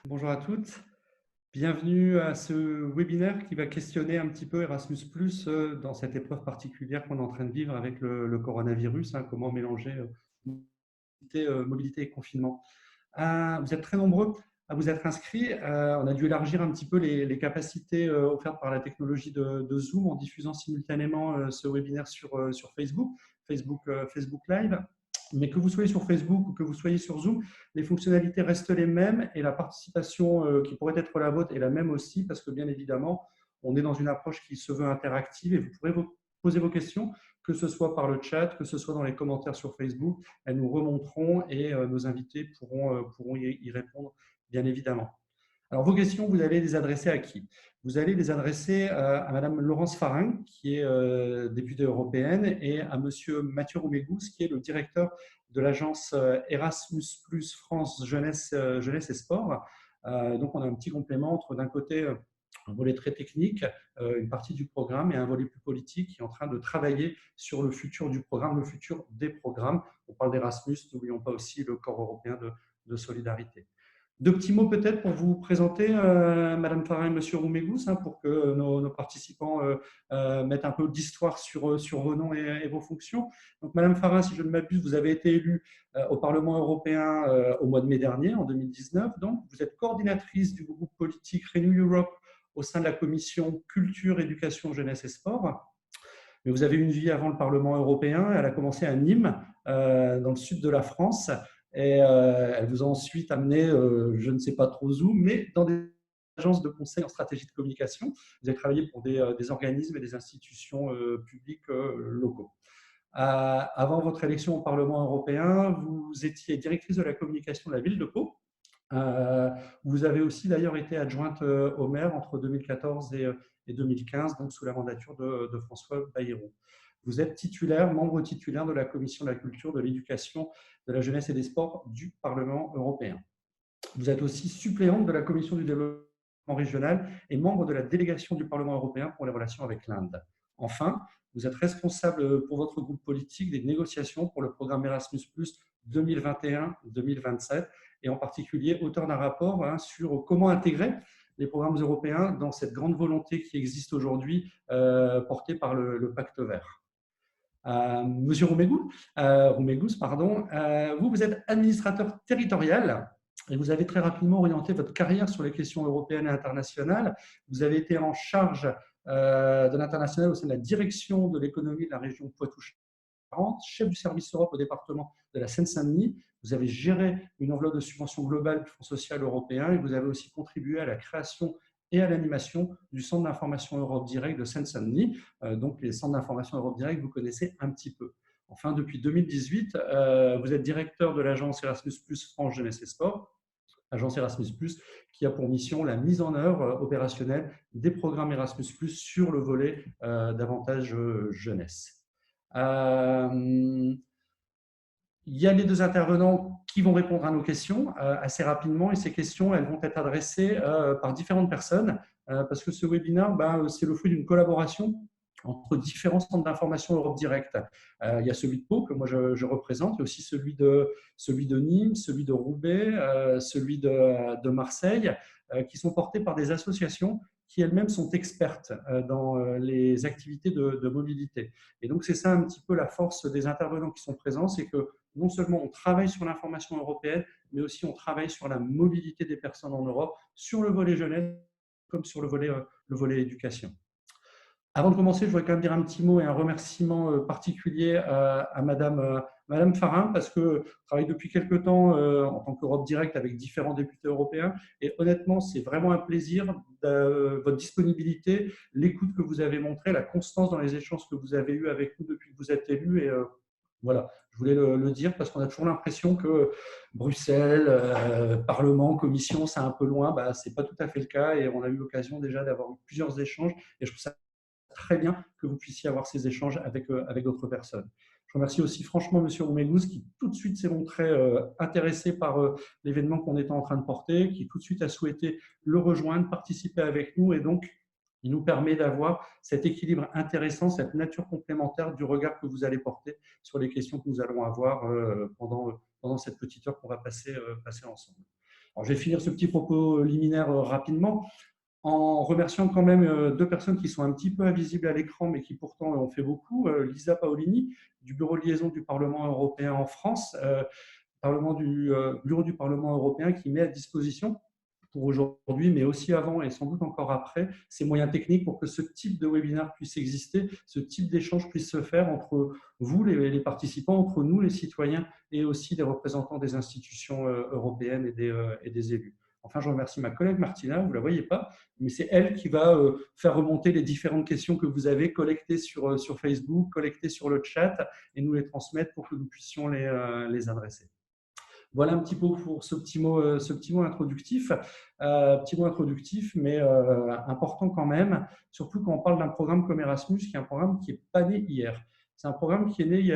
Bonjour à toutes, bienvenue à ce webinaire qui va questionner un petit peu Erasmus+, dans cette épreuve particulière qu'on est en train de vivre avec le coronavirus, hein, comment mélanger mobilité et confinement. Vous êtes très nombreux à vous être inscrits. On a dû élargir un petit peu les capacités offertes par la technologie de Zoom en diffusant simultanément ce webinaire sur Facebook Live. Mais que vous soyez sur Facebook ou que vous soyez sur Zoom, les fonctionnalités restent les mêmes et la participation qui pourrait être la vôtre est la même aussi parce que bien évidemment, on est dans une approche qui se veut interactive et vous pourrez poser vos questions, que ce soit par le chat, que ce soit dans les commentaires sur Facebook. Elles nous remonteront et nos invités pourront y répondre, bien évidemment. Alors, vos questions, vous allez les adresser à qui? Vous allez les adresser à Madame Laurence Farin, qui est députée européenne, et à Monsieur Mathieu Roumégous, qui est le directeur de l'agence Erasmus France Jeunesse et Sport. Donc, on a un petit complément entre, d'un côté, un volet très technique, une partie du programme, et un volet plus politique qui est en train de travailler sur le futur du programme, le futur des programmes. On parle d'Erasmus, n'oublions pas aussi le corps européen de solidarité. Deux petits mots peut-être pour vous présenter, Madame Farin et Monsieur Roumégous, hein, pour que nos participants mettent un peu d'histoire sur vos noms et vos fonctions. Donc, Madame Farin, si je ne m'abuse, vous avez été élue au Parlement européen au mois de mai dernier, en 2019. Donc, vous êtes coordinatrice du groupe politique Renew Europe au sein de la commission Culture, Éducation, Jeunesse et Sport. Mais vous avez une vie avant le Parlement européen. Elle a commencé à Nîmes, dans le sud de la France. Et elle vous a ensuite amené, je ne sais pas trop où, mais dans des agences de conseil en stratégie de communication. Vous avez travaillé pour des organismes et des institutions publiques locaux. Avant votre élection au Parlement européen, vous étiez directrice de la communication de la ville de Pau. Vous avez aussi d'ailleurs été adjointe au maire entre 2014 et 2015, donc sous la mandature de François Bayrou. Vous êtes membre titulaire de la Commission de la culture, de l'éducation, de la jeunesse et des sports du Parlement européen. Vous êtes aussi suppléante de la Commission du développement régional et membre de la délégation du Parlement européen pour les relations avec l'Inde. Enfin, vous êtes responsable pour votre groupe politique des négociations pour le programme Erasmus 2021-2027 et en particulier auteur d'un rapport sur comment intégrer les programmes européens dans cette grande volonté qui existe aujourd'hui portée par le Pacte vert. Monsieur Roumégous, vous êtes administrateur territorial et vous avez très rapidement orienté votre carrière sur les questions européennes et internationales. Vous avez été en charge de l'international au sein de la direction de l'économie de la région Poitou-Charentes, chef du service Europe au département de la Seine-Saint-Denis. Vous avez géré une enveloppe de subvention globale du Fonds social européen et vous avez aussi contribué à la création et à l'animation du Centre d'information Europe Direct de Seine-Saint-Denis. Donc, les centres d'information Europe Direct, vous connaissez un petit peu. Enfin, depuis 2018, vous êtes directeur de l'agence Erasmus France Jeunesse et Sport, agence Erasmus+, qui a pour mission la mise en œuvre opérationnelle des programmes Erasmus+, sur le volet davantage jeunesse. Il y a les deux intervenants qui vont répondre à nos questions assez rapidement et ces questions, elles vont être adressées par différentes personnes parce que ce webinaire, c'est le fruit d'une collaboration entre différents centres d'information Europe Direct. Il y a celui de Pau que moi je représente, il y a aussi celui de Nîmes, celui de Roubaix, celui de Marseille, qui sont portés par des associations qui elles-mêmes sont expertes dans les activités de mobilité. Et donc c'est ça un petit peu la force des intervenants qui sont présents, c'est que non seulement on travaille sur l'information européenne, mais aussi on travaille sur la mobilité des personnes en Europe, sur le volet jeunesse comme sur le volet éducation. Avant de commencer, je voudrais quand même dire un petit mot et un remerciement particulier à Madame Farin, parce que je travaille depuis quelques temps en tant qu'Europe Direct avec différents députés européens. Et honnêtement, c'est vraiment un plaisir, votre disponibilité, l'écoute que vous avez montrée, la constance dans les échanges que vous avez eus avec nous depuis que vous êtes élu. Et voilà, je voulais le dire parce qu'on a toujours l'impression que Bruxelles, Parlement, Commission, c'est un peu loin. Ce n'est pas tout à fait le cas et on a eu l'occasion déjà d'avoir plusieurs échanges. Et je trouve ça très bien que vous puissiez avoir ces échanges avec d'autres personnes. Je remercie aussi franchement M. Roumégous qui tout de suite s'est montré intéressé par l'événement qu'on était en train de porter, qui tout de suite a souhaité le rejoindre, participer avec nous et donc il nous permet d'avoir cet équilibre intéressant, cette nature complémentaire du regard que vous allez porter sur les questions que nous allons avoir pendant cette petite heure qu'on va passer ensemble. Alors, je vais finir ce petit propos liminaire rapidement en remerciant quand même deux personnes qui sont un petit peu invisibles à l'écran, mais qui pourtant ont fait beaucoup. Lisa Paolini, du Bureau de liaison du Parlement européen en France, Bureau du Parlement européen qui met à disposition pour aujourd'hui, mais aussi avant et sans doute encore après, ces moyens techniques pour que ce type de webinaire puisse exister, ce type d'échange puisse se faire entre vous, les participants, entre nous, les citoyens, et aussi des représentants des institutions européennes et des élus. Enfin, je remercie ma collègue Martina, vous ne la voyez pas, mais c'est elle qui va faire remonter les différentes questions que vous avez collectées sur Facebook, collectées sur le chat, et nous les transmettre pour que nous puissions les adresser. Voilà un petit peu pour ce petit mot introductif. Petit mot introductif, mais important quand même, surtout quand on parle d'un programme comme Erasmus, qui est un programme qui n'est pas né hier. C'est un programme qui est né il y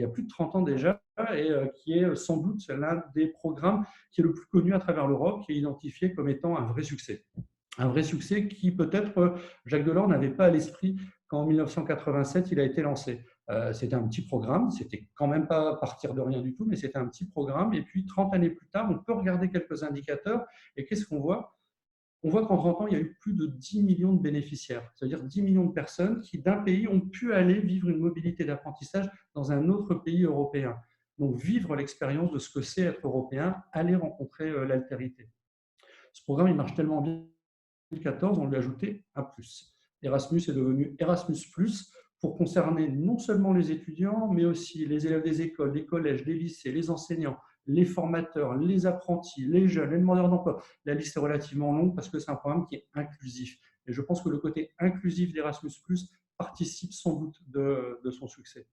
a plus de 30 ans déjà et qui est sans doute l'un des programmes qui est le plus connu à travers l'Europe, qui est identifié comme étant un vrai succès. Un vrai succès qui peut-être Jacques Delors n'avait pas à l'esprit quand en 1987 il a été lancé. C'était un petit programme, c'était quand même pas partir de rien du tout, mais c'était un petit programme. Et puis 30 années plus tard, on peut regarder quelques indicateurs et qu'est-ce qu'on voit? On voit qu'en 30 ans, il y a eu plus de 10 millions de bénéficiaires, c'est-à-dire 10 millions de personnes qui d'un pays ont pu aller vivre une mobilité d'apprentissage dans un autre pays européen. Donc vivre l'expérience de ce que c'est être européen, aller rencontrer l'altérité. Ce programme, il marche tellement bien. 2014, on lui a ajouté un plus. Erasmus est devenu Erasmus+, pour concerner non seulement les étudiants, mais aussi les élèves des écoles, des collèges, des lycées, les enseignants, les formateurs, les apprentis, les jeunes, les demandeurs d'emploi. La liste est relativement longue parce que c'est un programme qui est inclusif. Et je pense que le côté inclusif d'Erasmus+, participe sans doute de son succès.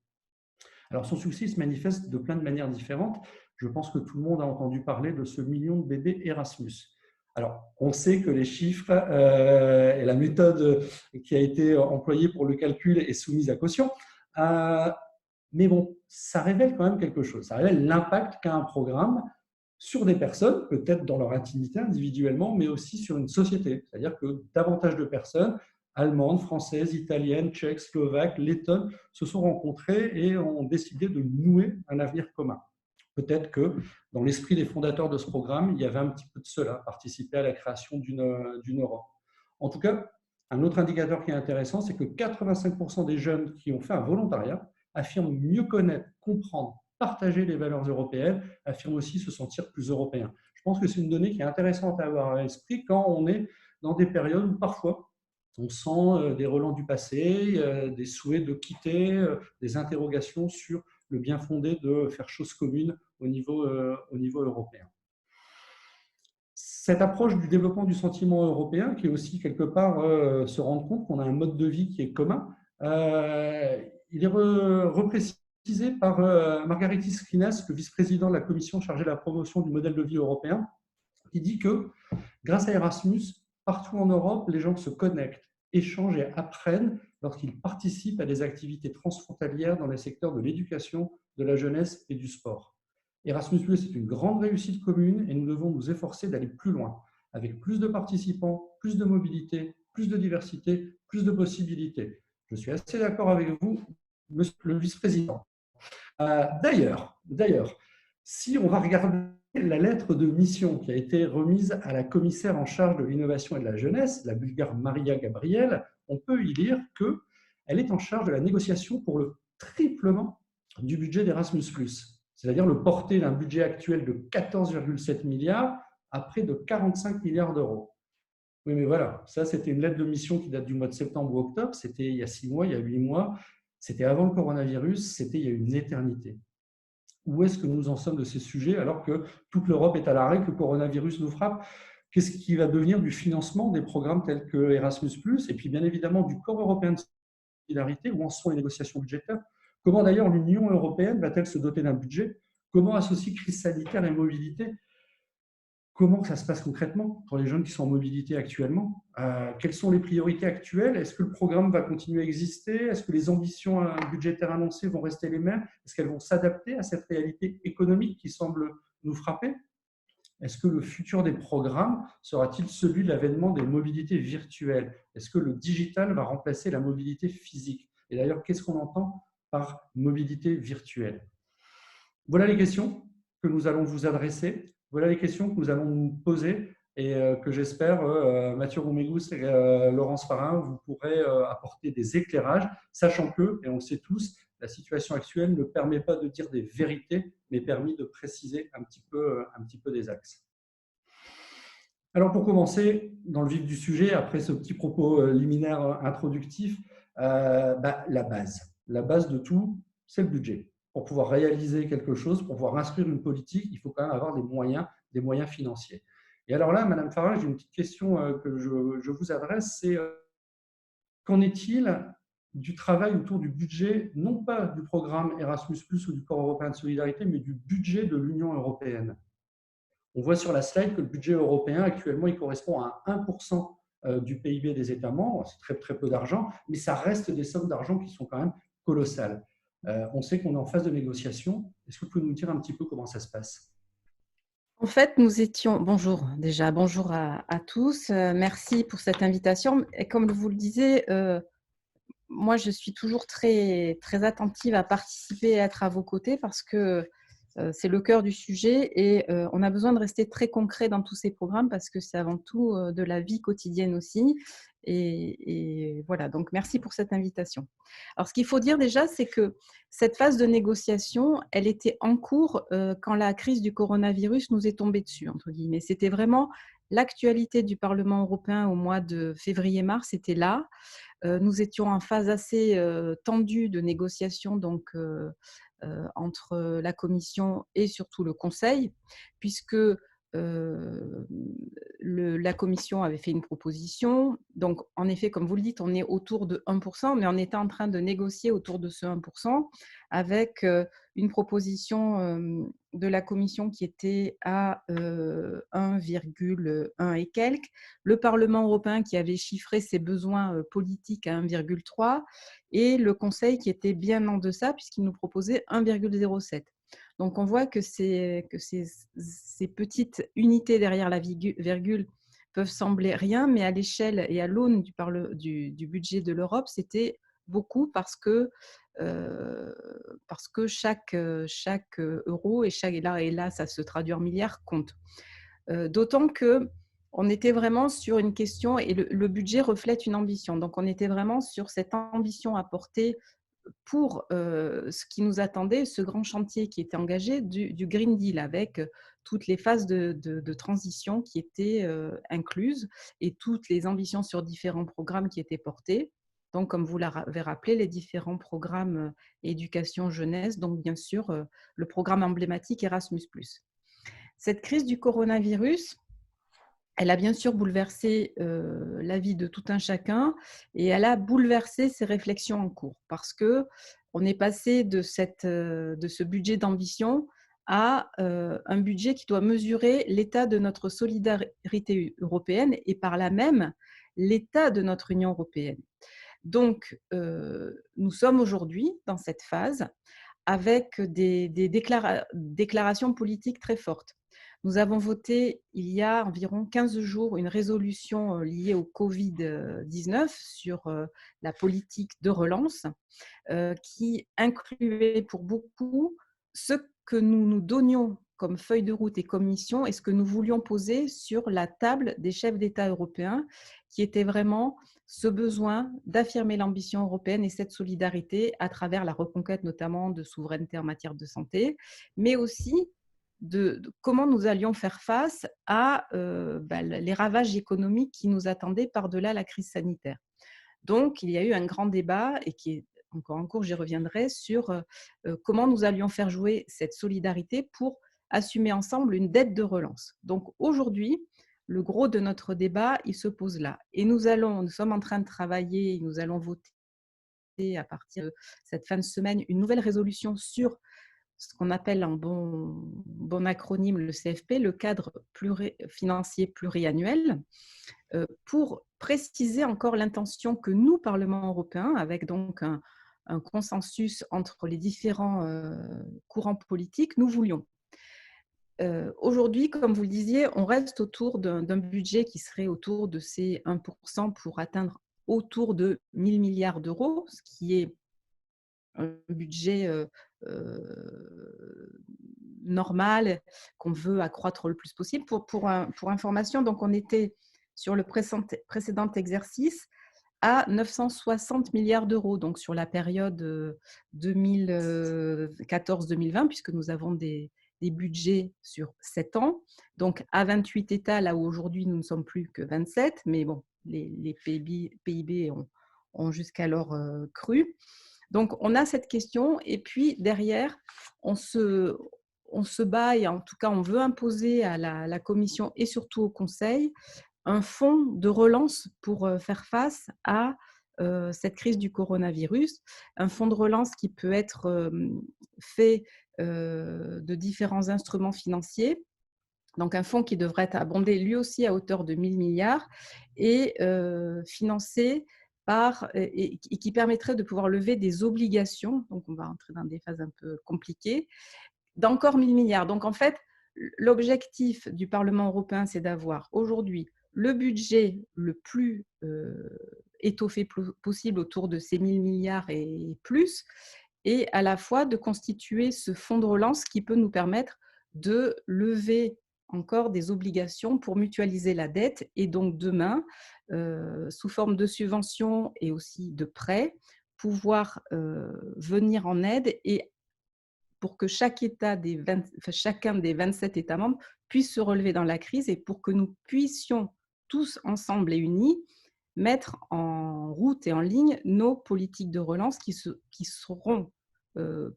Alors, son succès se manifeste de plein de manières différentes. Je pense que tout le monde a entendu parler de ce million de bébés Erasmus. Alors, on sait que les chiffres et la méthode qui a été employée pour le calcul est soumise à caution. Mais bon, ça révèle quand même quelque chose. Ça révèle l'impact qu'a un programme sur des personnes, peut-être dans leur intimité individuellement, mais aussi sur une société. C'est-à-dire que davantage de personnes, allemandes, françaises, italiennes, tchèques, slovaques, lettonnes, se sont rencontrées et ont décidé de nouer un avenir commun. Peut-être que dans l'esprit des fondateurs de ce programme, il y avait un petit peu de cela, participer à la création d'une Europe. En tout cas, un autre indicateur qui est intéressant, c'est que 85% des jeunes qui ont fait un volontariat affirment mieux connaître, comprendre, partager les valeurs européennes, affirment aussi se sentir plus européens. Je pense que c'est une donnée qui est intéressante à avoir à l'esprit quand on est dans des périodes où parfois on sent des relents du passé, des souhaits de quitter, des interrogations sur le bien fondé de faire chose commune au niveau européen. Cette approche du développement du sentiment européen, qui est aussi quelque part se rendre compte qu'on a un mode de vie qui est commun, il est reprécisé par Margaritis Schinas, le vice-président de la commission chargée de la promotion du modèle de vie européen, qui dit que grâce à Erasmus, partout en Europe, les gens se connectent, échangent et apprennent lorsqu'ils participent à des activités transfrontalières dans les secteurs de l'éducation, de la jeunesse et du sport. Erasmus+ est une grande réussite commune et nous devons nous efforcer d'aller plus loin, avec plus de participants, plus de mobilité, plus de diversité, plus de possibilités. Je suis assez d'accord avec vous, monsieur le vice-président. D'ailleurs, si on va regarder la lettre de mission qui a été remise à la commissaire en charge de l'innovation et de la jeunesse, la bulgare Maria Gabriel, on peut y lire qu'elle est en charge de la négociation pour le triplement du budget d'Erasmus+, c'est-à-dire le porter d'un budget actuel de 14,7 milliards à près de 45 milliards d'euros. Oui, mais voilà, ça c'était une lettre de mission qui date du mois de septembre ou octobre, c'était il y a 6 mois, il y a 8 mois, c'était avant le coronavirus, c'était il y a une éternité. Où est-ce que nous en sommes de ces sujets alors que toute l'Europe est à l'arrêt, que le coronavirus nous frappe? Qu'est-ce qui va devenir du financement des programmes tels que Erasmus+, et puis bien évidemment du corps européen de solidarité? Où en sont les négociations budgétaires? Comment d'ailleurs l'Union européenne va-t-elle se doter d'un budget? Comment associer crise sanitaire et mobilité? Comment ça se passe concrètement pour les jeunes qui sont en mobilité actuellement? Quelles sont les priorités actuelles? Est-ce que le programme va continuer à exister? Est-ce que les ambitions budgétaires annoncées vont rester les mêmes? Est-ce qu'elles vont s'adapter à cette réalité économique qui semble nous frapper? Est-ce que le futur des programmes sera-t-il celui de l'avènement des mobilités virtuelles? Est-ce que le digital va remplacer la mobilité physique? Et d'ailleurs, qu'est-ce qu'on entend par mobilité virtuelle? Voilà les questions que nous allons vous adresser. Voilà les questions que nous allons nous poser et que j'espère, Mathieu Roumégous et Laurence Farin, vous pourrez apporter des éclairages, sachant que, et on le sait tous, la situation actuelle ne permet pas de dire des vérités, mais permet de préciser un petit peu des axes. Alors pour commencer, dans le vif du sujet, après ce petit propos liminaire introductif, la base. La base de tout, c'est le budget. Pour pouvoir réaliser quelque chose, pour pouvoir instruire une politique, il faut quand même avoir des moyens financiers. Et alors là, Madame Farage, j'ai une petite question que je vous adresse, c'est qu'en est-il du travail autour du budget, non pas du programme Erasmus+ ou du Corps européen de solidarité, mais du budget de l'Union européenne? On voit sur la slide que le budget européen, actuellement, il correspond à 1% du PIB des États membres. C'est très, très peu d'argent, mais ça reste des sommes d'argent qui sont quand même colossales. On sait qu'on est en phase de négociation. Est-ce que vous pouvez nous dire un petit peu comment ça se passe? En fait, nous étions… Bonjour déjà, bonjour à tous. Merci pour cette invitation. Et comme vous le disiez, moi, je suis toujours très, très attentive à participer et à être à vos côtés parce que c'est le cœur du sujet et on a besoin de rester très concret dans tous ces programmes parce que c'est avant tout de la vie quotidienne aussi. Et voilà, donc merci pour cette invitation. Alors, ce qu'il faut dire déjà, c'est que cette phase de négociation, elle était en cours quand la crise du coronavirus nous est tombée dessus, entre guillemets. C'était vraiment l'actualité du Parlement européen au mois de février-mars, c'était là. Nous étions en phase assez tendue de négociation donc, entre la Commission et surtout le Conseil, puisque la Commission avait fait une proposition. Donc, en effet, comme vous le dites, on est autour de 1%, mais on était en train de négocier autour de ce 1% avec une proposition de la Commission qui était à 1,1 et quelques, le Parlement européen qui avait chiffré ses besoins politiques à 1,3 et le Conseil qui était bien en deçà puisqu'il nous proposait 1,07. Donc, on voit que ces petites unités derrière la virgule peuvent sembler rien, mais à l'échelle et à l'aune du budget de l'Europe, c'était beaucoup parce que chaque euro et là, ça se traduit en milliards, compte. D'autant que on était vraiment sur une question, et le budget reflète une ambition. Donc, on était vraiment sur cette ambition à porter pour ce qui nous attendait, ce grand chantier qui était engagé du Green Deal, avec toutes les phases de transition qui étaient incluses et toutes les ambitions sur différents programmes qui étaient portés. Donc, comme vous l'avez rappelé, les différents programmes éducation jeunesse, donc bien sûr le programme emblématique Erasmus+. Cette crise du coronavirus, elle a bien sûr bouleversé la vie de tout un chacun et elle a bouleversé ses réflexions en cours parce qu'on est passé de ce budget d'ambition à un budget qui doit mesurer l'état de notre solidarité européenne et par là même l'état de notre Union européenne. Donc, nous sommes aujourd'hui dans cette phase avec des déclarations politiques très fortes. Nous avons voté il y a environ 15 jours une résolution liée au Covid-19 sur la politique de relance qui incluait pour beaucoup ce que nous nous donnions comme feuille de route et comme mission et ce que nous voulions poser sur la table des chefs d'État européens, qui était vraiment ce besoin d'affirmer l'ambition européenne et cette solidarité à travers la reconquête notamment de souveraineté en matière de santé, mais aussi de comment nous allions faire face à les ravages économiques qui nous attendaient par-delà la crise sanitaire. Donc, il y a eu un grand débat et qui est encore en cours, j'y reviendrai, sur comment nous allions faire jouer cette solidarité pour assumer ensemble une dette de relance. Donc, aujourd'hui, le gros de notre débat, il se pose là. Et nous sommes en train de travailler, nous allons voter à partir de cette fin de semaine une nouvelle résolution sur ce qu'on appelle en bon acronyme le CFP, le cadre financier pluriannuel, pour préciser encore l'intention que nous, Parlement européen, avec donc un consensus entre les différents courants politiques, nous voulions. Aujourd'hui, comme vous le disiez, on reste autour d'un budget qui serait autour de ces 1% pour atteindre autour de 1 000 milliards d'euros, ce qui est un budget normale qu'on veut accroître le plus possible. Pour information, donc on était sur le précédent exercice à 960 milliards d'euros, donc sur la période 2014-2020, puisque nous avons des budgets sur 7 ans, donc à 28 États, là où aujourd'hui nous ne sommes plus que 27, mais bon, les PIB ont jusqu'alors cru. Donc on a cette question, et puis derrière, on se bat, et en tout cas on veut imposer à la Commission et surtout au Conseil un fonds de relance pour faire face à cette crise du coronavirus, un fonds de relance qui peut être fait de différents instruments financiers. Donc un fonds qui devrait être abondé lui aussi à hauteur de 1 000 milliards et financé et qui permettrait de pouvoir lever des obligations. Donc on va entrer dans des phases un peu compliquées, d'encore 1 000 milliards. Donc en fait, l'objectif du Parlement européen, c'est d'avoir aujourd'hui le budget le plus étoffé possible autour de ces 1 000 milliards et plus, et à la fois de constituer ce fonds de relance qui peut nous permettre de lever encore des obligations pour mutualiser la dette, et donc demain, sous forme de subventions et aussi de prêts, pouvoir venir en aide et pour que chacun des 27 États membres puisse se relever dans la crise, et pour que nous puissions tous ensemble et unis mettre en route et en ligne nos politiques de relance qui seront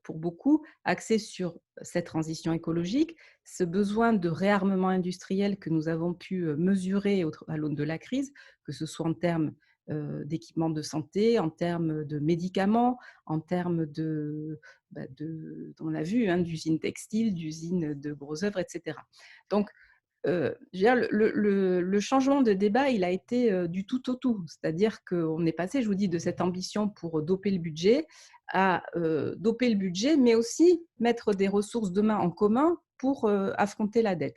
pour beaucoup axées sur cette transition écologique, ce besoin de réarmement industriel que nous avons pu mesurer à l'aune de la crise, que ce soit en termes d'équipements de santé, en termes de médicaments, en termes on l'a vu, d'usines textiles, d'usines de gros œuvres, etc. Donc, je veux dire, le changement de débat, il a été du tout au tout. C'est-à-dire qu'on est passé, je vous dis, de cette ambition pour doper le budget à doper le budget, mais aussi mettre des ressources demain en commun pour affronter la dette.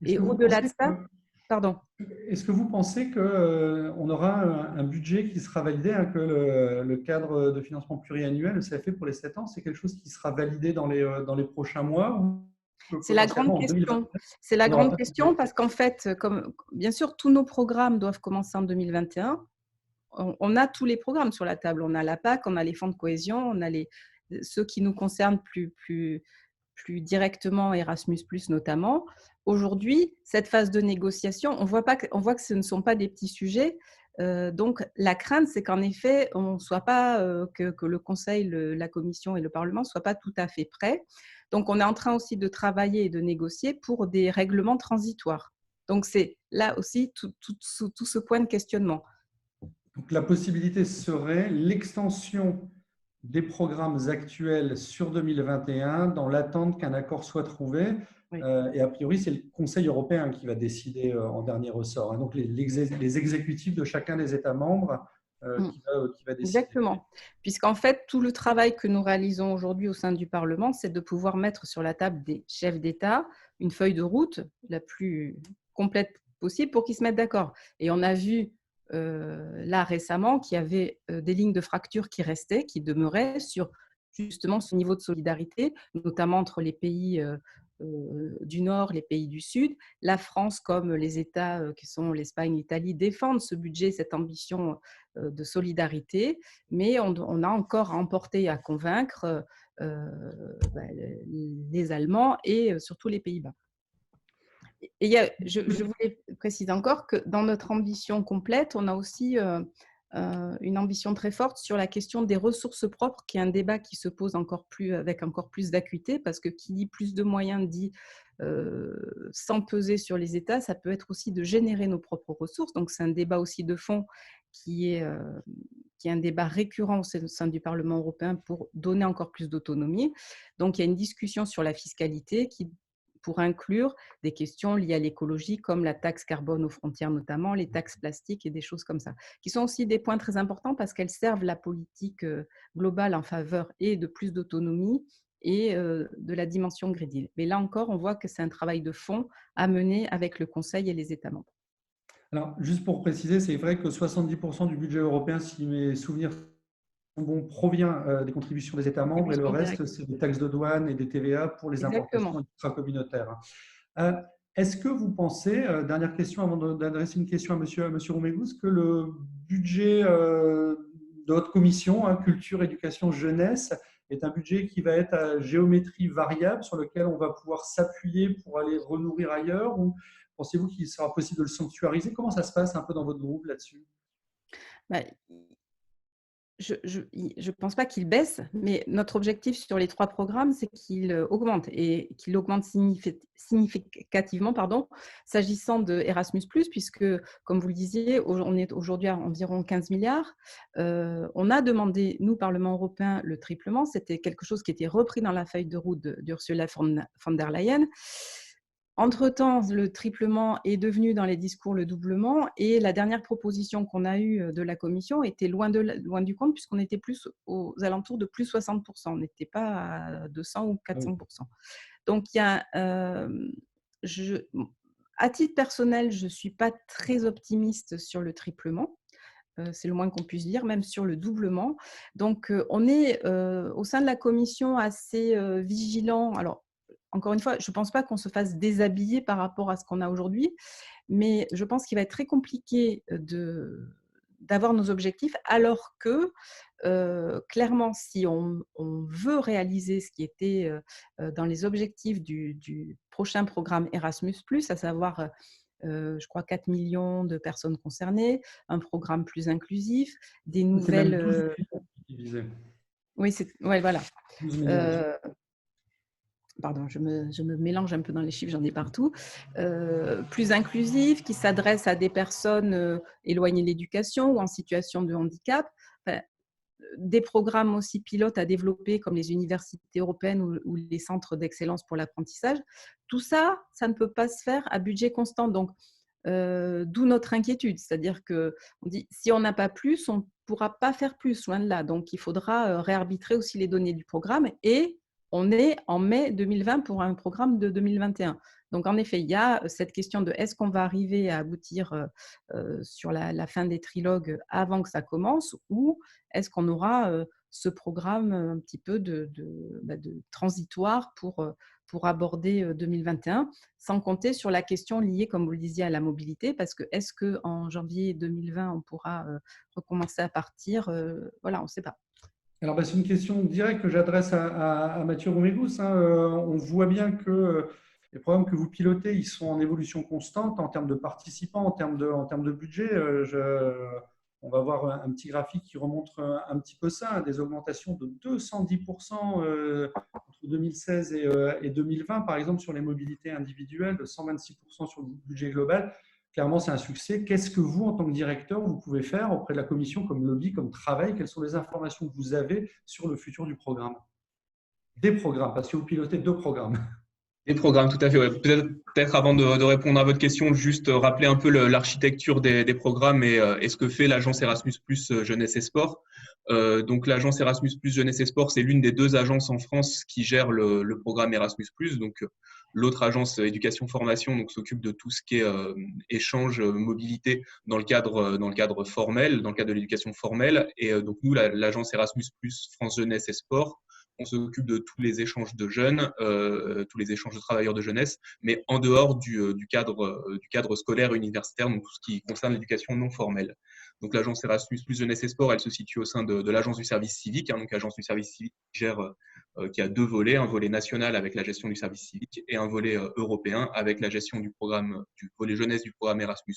Est-ce Et que vous au-delà de pensez ça, pardon. Est-ce que vous pensez qu'on aura un budget qui sera validé, hein, que le cadre de financement pluriannuel, le CFP pour les 7 ans, c'est quelque chose qui sera validé dans les prochains mois, ou que C'est la grande potentiellement en question. 2029, C'est la on n'aura grande pas de question budget? parce qu'en fait, comme bien sûr, tous nos programmes doivent commencer en 2021. On a tous les programmes sur la table. On a la PAC, on a les fonds de cohésion, on a ceux qui nous concernent plus directement, Erasmus+, notamment. Aujourd'hui, cette phase de négociation, on voit que ce ne sont pas des petits sujets. Donc, la crainte, c'est qu'en effet, on soit pas, que le Conseil, la Commission et le Parlement ne soient pas tout à fait prêts. Donc, on est en train aussi de travailler et de négocier pour des règlements transitoires. Donc, c'est là aussi tout ce point de questionnement. Donc, la possibilité serait l'extension des programmes actuels sur 2021 dans l'attente qu'un accord soit trouvé. Oui. Et a priori, c'est le Conseil européen qui va décider en dernier ressort. Donc, les exécutifs de chacun des États membres qui va décider. Exactement. Puisqu'en fait, tout le travail que nous réalisons aujourd'hui au sein du Parlement, c'est de pouvoir mettre sur la table des chefs d'État une feuille de route la plus complète possible pour qu'ils se mettent d'accord. Et on a vu là récemment qu'il y avait des lignes de fracture qui restaient, qui demeuraient sur justement ce niveau de solidarité, notamment entre les pays du Nord, les pays du Sud. La France, comme les États qui sont l'Espagne, l'Italie, défendent ce budget, cette ambition de solidarité, mais on a encore à emporter et à convaincre les Allemands et surtout les Pays-Bas. Et je voulais préciser encore que dans notre ambition complète, on a aussi une ambition très forte sur la question des ressources propres, qui est un débat qui se pose avec encore plus d'acuité, parce que qui dit plus de moyens dit sans peser sur les États, ça peut être aussi de générer nos propres ressources. Donc c'est un débat aussi de fond qui est un débat récurrent au sein du Parlement européen pour donner encore plus d'autonomie. Donc il y a une discussion sur la fiscalité pour inclure des questions liées à l'écologie, comme la taxe carbone aux frontières notamment, les taxes plastiques et des choses comme ça, qui sont aussi des points très importants parce qu'elles servent la politique globale en faveur et de plus d'autonomie et de la dimension Green Deal. Mais là encore, on voit que c'est un travail de fond à mener avec le Conseil et les États membres. Alors, juste pour préciser, c'est vrai que 70% du budget européen, si mes souvenirs bon, provient des contributions des États membres et le Contribution reste, directe. c'est des taxes de douane et des TVA pour les importations Exactement. extra-communautaires. Euh, Est-ce que vous pensez, dernière question avant d'adresser une question à monsieur Roumégous, que le budget de votre commission, hein, culture, éducation, jeunesse, est un budget qui va être à géométrie variable sur lequel on va pouvoir s'appuyer pour aller renourrir ailleurs, ou pensez-vous qu'il sera possible de le sanctuariser? Comment ça se passe un peu dans votre groupe là-dessus? Bah, je pense pas qu'il baisse, mais notre objectif sur les 3 programmes, c'est qu'il augmente et qu'il augmente significativement, pardon, s'agissant de Erasmus+, puisque, comme vous le disiez, on est aujourd'hui à environ 15 milliards. On a demandé, nous, Parlement européen, le triplement. C'était quelque chose qui était repris dans la feuille de route d'Ursula von der Leyen. Entre-temps, le triplement est devenu dans les discours le doublement et la dernière proposition qu'on a eue de la Commission était loin du compte puisqu'on était plus aux alentours de plus 60%. On n'était pas à 200 ou Ah oui. 400%. Donc, il y a, à titre personnel, je ne suis pas très optimiste sur le triplement. C'est le moins qu'on puisse dire, même sur le doublement. Donc, on est au sein de la Commission assez vigilant. Alors, encore une fois, je ne pense pas qu'on se fasse déshabiller par rapport à ce qu'on a aujourd'hui, mais je pense qu'il va être très compliqué d'avoir nos objectifs, alors que clairement, si on veut réaliser ce qui était dans les objectifs du prochain programme Erasmus+, à savoir je crois 4 millions de personnes concernées, un programme plus inclusif, des C'est même nouvelles… 12 millions qui disaient. oui, ouais, voilà. 12 millions. Euh, Pardon, je me mélange un peu dans les chiffres, j'en ai partout. Plus inclusif, qui s'adresse à des personnes éloignées de l'éducation ou en situation de handicap. Enfin, des programmes aussi pilotes à développer comme les universités européennes ou les centres d'excellence pour l'apprentissage. Tout ça, ça ne peut pas se faire à budget constant. Donc, d'où notre inquiétude. C'est-à-dire qu'on dit, si on n'a pas plus, on ne pourra pas faire plus, loin de là. Donc, il faudra réarbitrer aussi les données du programme. Et on est en mai 2020 pour un programme de 2021. Donc, en effet, il y a cette question de est-ce qu'on va arriver à aboutir sur la fin des trilogues avant que ça commence, ou est-ce qu'on aura ce programme un petit peu de transitoire pour aborder 2021, sans compter sur la question liée, comme vous le disiez, à la mobilité, parce que est-ce qu'en janvier 2020, on pourra recommencer à partir? Voilà, on ne sait pas. Alors, c'est une question directe que j'adresse à Mathieu Roumégous, hein. On voit bien que les programmes que vous pilotez, ils sont en évolution constante en termes de participants, en termes de budget. On va voir un petit graphique qui remonte un petit peu ça, hein, des augmentations de 210% entre 2016 et 2020, par exemple, sur les mobilités individuelles, de 126% sur le budget global. Clairement, c'est un succès. Qu'est-ce que vous, en tant que directeur, vous pouvez faire auprès de la commission comme lobby, comme travail? Quelles sont les informations que vous avez sur le futur du programme? Des programmes, parce que vous pilotez 2 programmes. Des programmes, tout à fait. Ouais. Peut-être avant de répondre à votre question, juste rappeler un peu l'architecture des programmes et ce que fait l'agence Erasmus+ Jeunesse et Sport. Donc l'agence Erasmus+ Jeunesse et Sport, c'est l'une des 2 agences en France qui gère le programme Erasmus+. Donc l'autre agence éducation formation donc s'occupe de tout ce qui est échange mobilité dans le cadre formel, dans le cadre de l'éducation formelle. Et donc nous, l'agence Erasmus+ France Jeunesse et Sport, on s'occupe de tous les échanges de jeunes, tous les échanges de travailleurs de jeunesse, mais en dehors du cadre scolaire et universitaire, donc tout ce qui concerne l'éducation non formelle. Donc l'agence Erasmus+ Jeunesse et Sport, elle se situe au sein de l'agence du service civique, hein, donc l'agence du service civique qui a 2 volets, un volet national avec la gestion du service civique et un volet européen avec la gestion du volet jeunesse du programme Erasmus+,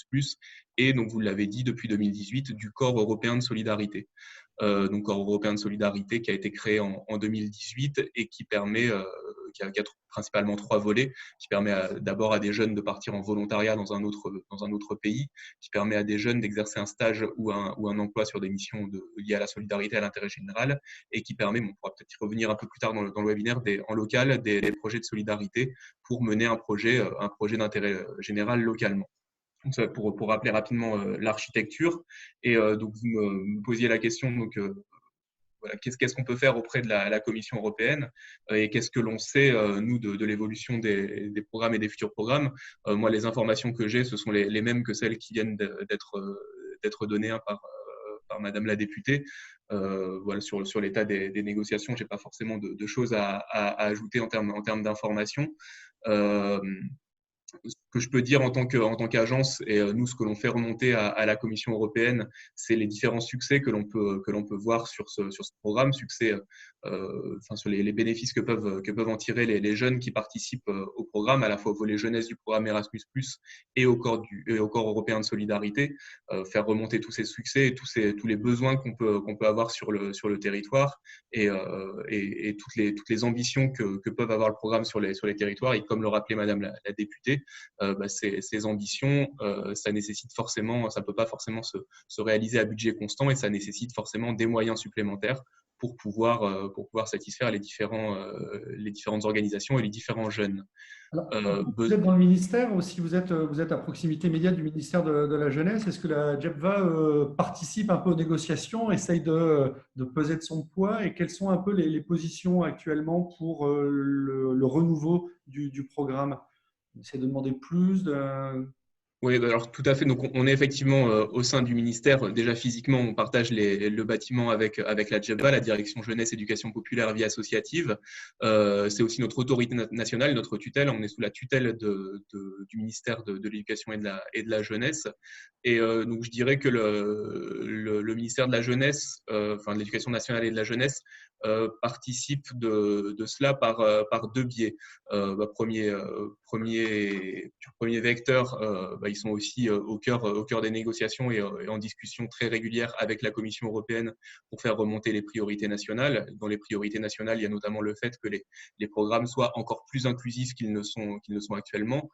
et donc vous l'avez dit, depuis 2018, du corps européen de solidarité. Donc corps européen de solidarité qui a été créé en 2018 et qui permet, qui a principalement 3 volets, qui permet d'abord à des jeunes de partir en volontariat dans un autre pays, qui permet à des jeunes d'exercer un stage ou un emploi sur des missions liées à la solidarité, à l'intérêt général, et qui permet, on pourra peut-être y revenir un peu plus tard dans le webinaire, en local, des projets de solidarité pour mener un projet d'intérêt général localement. Pour rappeler rapidement l'architecture. Et donc, vous me posiez la question, donc, voilà, qu'est-ce qu'on peut faire auprès de la Commission européenne et qu'est-ce que l'on sait, nous, de l'évolution des programmes et des futurs programmes. Moi, les informations que j'ai, ce sont les mêmes que celles qui viennent d'être données par par Madame la députée. Voilà, sur l'état des négociations, je n'ai pas forcément de choses à ajouter en termes d'informations. Ce que je peux dire en tant qu'agence, et nous, ce que l'on fait remonter à la Commission européenne, c'est les différents succès que l'on peut voir sur ce programme, succès, sur les bénéfices que peuvent en tirer les jeunes qui participent au programme, à la fois au volet jeunesse du programme Erasmus+, et au corps européen de solidarité, faire remonter tous ces succès et tous les besoins qu'on peut avoir sur le territoire, et toutes les ambitions que peuvent avoir le programme sur les territoires. Et comme le rappelait Madame la députée, ces ambitions, ça peut pas forcément se réaliser à budget constant, et ça nécessite forcément des moyens supplémentaires pour pouvoir satisfaire les différentes organisations et les différents jeunes. Alors, vous êtes dans le ministère aussi, vous êtes à proximité immédiate du ministère de la Jeunesse. Est-ce que la JEPVA participe un peu aux négociations, essaye de peser de son poids, et quelles sont un peu les positions actuellement pour le renouveau du programme? On essaie de demander plus Oui, alors tout à fait. Donc, on est effectivement au sein du ministère. Déjà physiquement, on partage le bâtiment avec la JEPVA, la Direction Jeunesse, Éducation Populaire, Vie Associative. C'est aussi notre autorité nationale, notre tutelle. On est sous la tutelle du ministère de l'Éducation et de la Jeunesse. Et donc, je dirais que le ministère de la Jeunesse, de l'Éducation nationale et de la Jeunesse, participe de cela par deux biais. Premier vecteur, ils sont aussi au cœur des négociations et en discussion très régulière avec la Commission européenne pour faire remonter les priorités nationales. Dans les priorités nationales, il y a notamment le fait que les programmes soient encore plus inclusifs qu'ils ne sont actuellement,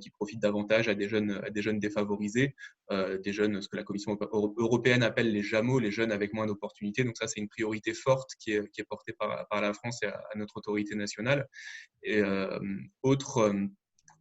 qui profitent davantage à des jeunes défavorisés, des jeunes, ce que la Commission européenne appelle les JAMO, les jeunes avec moins d'opportunités. Donc ça, c'est une priorité forte qui est portée par la France et à notre autorité nationale. Et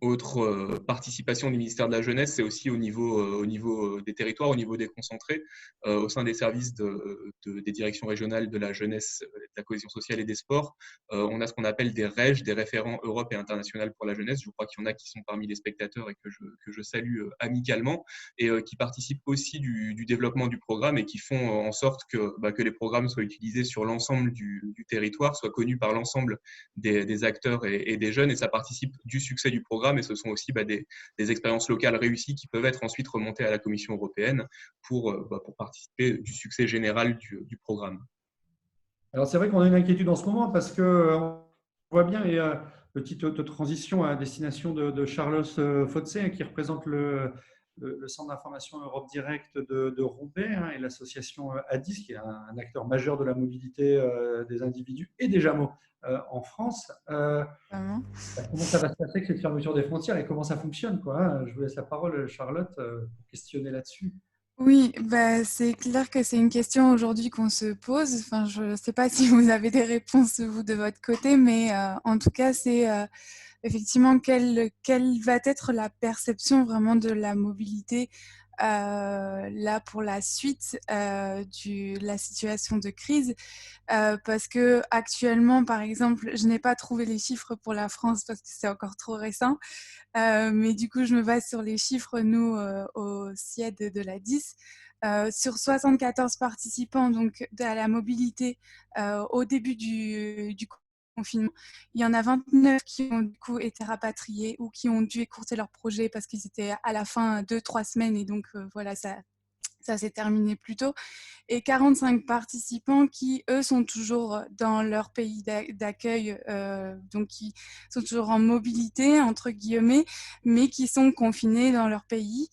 autre participation du ministère de la Jeunesse, c'est aussi au niveau des territoires, au niveau des concentrés, au sein des services des directions régionales de la jeunesse, de la cohésion sociale et des sports. On a ce qu'on appelle des REJ, des référents Europe et international pour la jeunesse. Je crois qu'il y en a qui sont parmi les spectateurs et que je salue amicalement, et qui participent aussi du développement du programme et qui font en sorte que les programmes soient utilisés sur l'ensemble du territoire, soient connus par l'ensemble des acteurs et des jeunes, et ça participe du succès du programme. Et ce sont aussi des expériences locales réussies qui peuvent être ensuite remontées à la Commission européenne pour participer du succès général du programme. Alors, c'est vrai qu'on a une inquiétude en ce moment parce qu'on voit bien, et petite transition à destination de Charles Fotzé, qui représente le Centre d'information Europe Direct de Roubaix, et l'association ADIS, qui est un acteur majeur de la mobilité des individus et des JAMO en France. Comment ça va se passer avec cette fermeture des frontières et comment ça fonctionne, quoi, Je vous laisse la parole, Charlotte, pour questionner là-dessus. Oui, c'est clair que c'est une question aujourd'hui qu'on se pose. Enfin, je ne sais pas si vous avez des réponses, vous, de votre côté, mais en tout cas, c'est effectivement quelle va être la perception vraiment de la mobilité là pour la suite de la situation de crise. Parce que actuellement, par exemple, je n'ai pas trouvé les chiffres pour la France parce que c'est encore trop récent. Mais du coup, je me base sur les chiffres, nous, au CIED de la 10. Sur 74 participants donc, à la mobilité au début du confinement, il y en a 29 qui ont du coup été rapatriés ou qui ont dû écourter leur projet parce qu'ils étaient à la fin 2-3 semaines, et donc voilà, ça s'est terminé plus tôt, et 45 participants qui, eux, sont toujours dans leur pays d'accueil, donc qui sont toujours en mobilité, entre guillemets, mais qui sont confinés dans leur pays.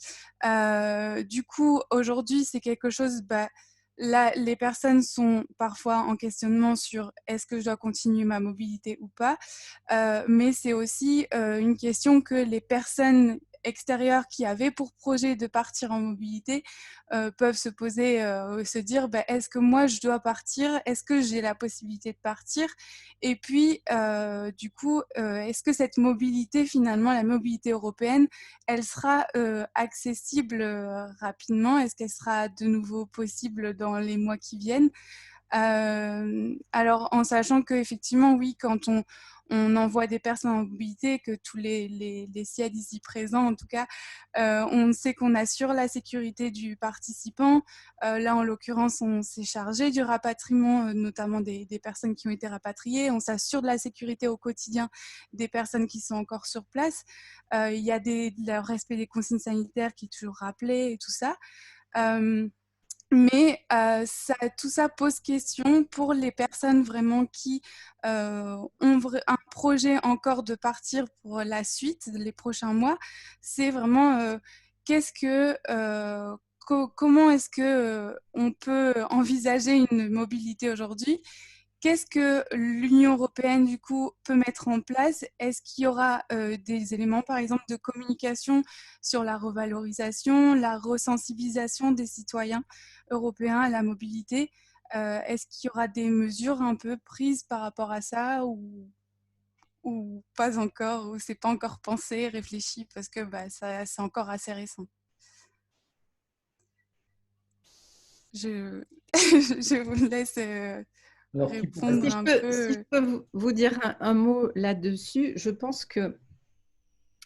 Du coup, aujourd'hui, c'est quelque chose... Là, les personnes sont parfois en questionnement sur est-ce que je dois continuer ma mobilité ou pas, mais c'est aussi une question que les personnes extérieures qui avaient pour projet de partir en mobilité peuvent se poser, se dire est-ce que moi je dois partir, est-ce que j'ai la possibilité de partir, et puis du coup est-ce que cette mobilité, finalement la mobilité européenne, elle sera accessible rapidement, est-ce qu'elle sera de nouveau possible dans les mois qui viennent. Alors, en sachant qu'effectivement, oui, quand on envoie des personnes en mobilité, que tous les SIAD ici présents, en tout cas, on sait qu'on assure la sécurité du participant. Là, en l'occurrence, on s'est chargé du rapatriement, notamment des personnes qui ont été rapatriées. On s'assure de la sécurité au quotidien des personnes qui sont encore sur place. Il y a le respect des consignes sanitaires qui est toujours rappelé et tout ça. Mais tout ça pose question pour les personnes vraiment qui ont un projet encore de partir pour la suite, les prochains mois. C'est vraiment comment est-ce que on peut envisager une mobilité aujourd'hui? Qu'est-ce que l'Union européenne, du coup, peut mettre en place? Est-ce qu'il y aura des éléments, par exemple, de communication sur la revalorisation, la resensibilisation des citoyens européens à la mobilité? Est-ce qu'il y aura des mesures un peu prises par rapport à ça ou pas encore, ou c'est pas encore pensé, réfléchi, parce que c'est encore assez récent? Je, je vous laisse... Alors, répondre un peu. Si je peux vous dire un mot là-dessus, je pense que,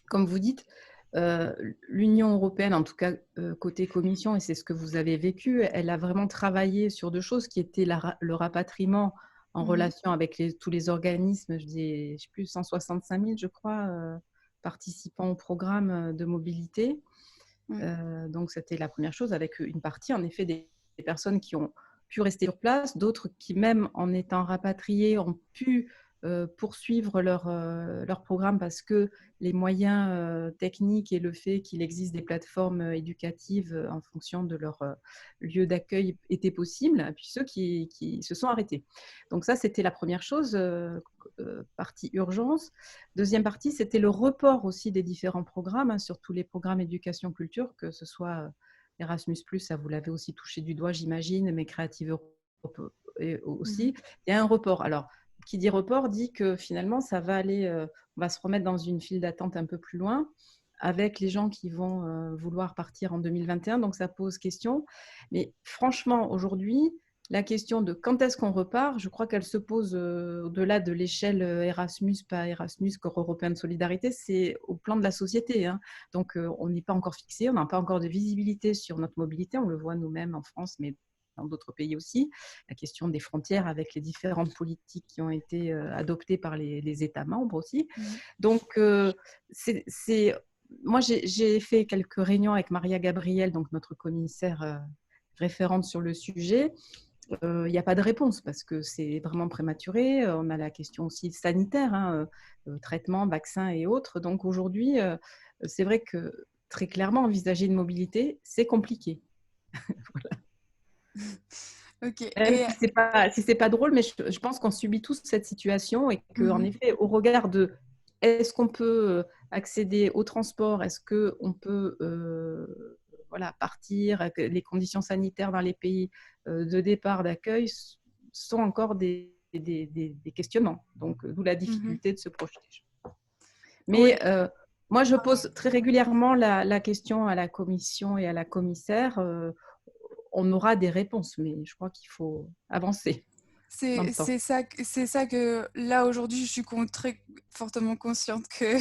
comme vous dites, l'Union européenne, en tout cas côté Commission, et c'est ce que vous avez vécu, elle a vraiment travaillé sur deux choses qui étaient le rapatriement en relation avec tous les organismes, je sais plus, 165 000, je crois, participants au programme de mobilité. Donc, c'était la première chose, avec une partie, en effet, des personnes qui ont pu rester sur place, d'autres qui, même en étant rapatriés, ont pu poursuivre leur programme parce que les moyens techniques et le fait qu'il existe des plateformes éducatives en fonction de leur lieu d'accueil étaient possibles, et puis ceux qui se sont arrêtés. Donc ça, c'était la première chose, partie urgence. Deuxième partie, c'était le report aussi des différents programmes, sur tous les programmes éducation-culture, que ce soit Erasmus+, ça vous l'avez aussi touché du doigt, j'imagine, mais Creative Europe aussi. Il y a un report. Alors, qui dit report dit que finalement, ça va aller, on va se remettre dans une file d'attente un peu plus loin avec les gens qui vont vouloir partir en 2021. Donc, ça pose question. Mais franchement, aujourd'hui, la question de quand est-ce qu'on repart, je crois qu'elle se pose au-delà de l'échelle Erasmus, pas Erasmus, corps européen de solidarité, c'est au plan de la société. Hein. Donc, on n'est pas encore fixé, on n'a pas encore de visibilité sur notre mobilité, on le voit nous-mêmes en France, mais dans d'autres pays aussi. La question des frontières avec les différentes politiques qui ont été adoptées par les États membres aussi. Donc, moi, j'ai fait quelques réunions avec Maria Gabriel, donc notre commissaire référente sur le sujet. Il n'y a pas de réponse parce que c'est vraiment prématuré. On a la question aussi sanitaire, hein, traitement, vaccin et autres. Donc aujourd'hui, c'est vrai que très clairement, envisager une mobilité, c'est compliqué. Voilà. Okay. Si c'est pas drôle, mais je pense qu'on subit tous cette situation et qu'en effet, au regard de est-ce qu'on peut accéder au transport, est-ce qu'on peut partir, les conditions sanitaires dans les pays de départ, d'accueil sont encore des questionnements. Donc, d'où la difficulté de se projeter. Mais moi, je pose très régulièrement la question à la commission et à la commissaire. On aura des réponses, mais je crois qu'il faut avancer. C'est ça que là aujourd'hui je suis très fortement consciente que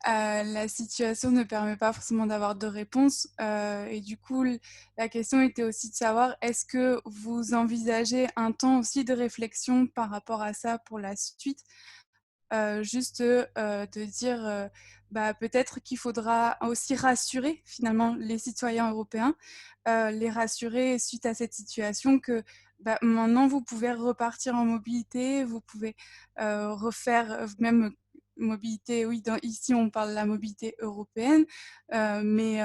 la situation ne permet pas forcément d'avoir de réponse et du coup la question était aussi de savoir est-ce que vous envisagez un temps aussi de réflexion par rapport à ça pour la suite, juste de dire peut-être qu'il faudra aussi rassurer finalement les citoyens européens, les rassurer suite à cette situation que maintenant, vous pouvez repartir en mobilité, vous pouvez refaire même mobilité, oui, ici on parle de la mobilité européenne, mais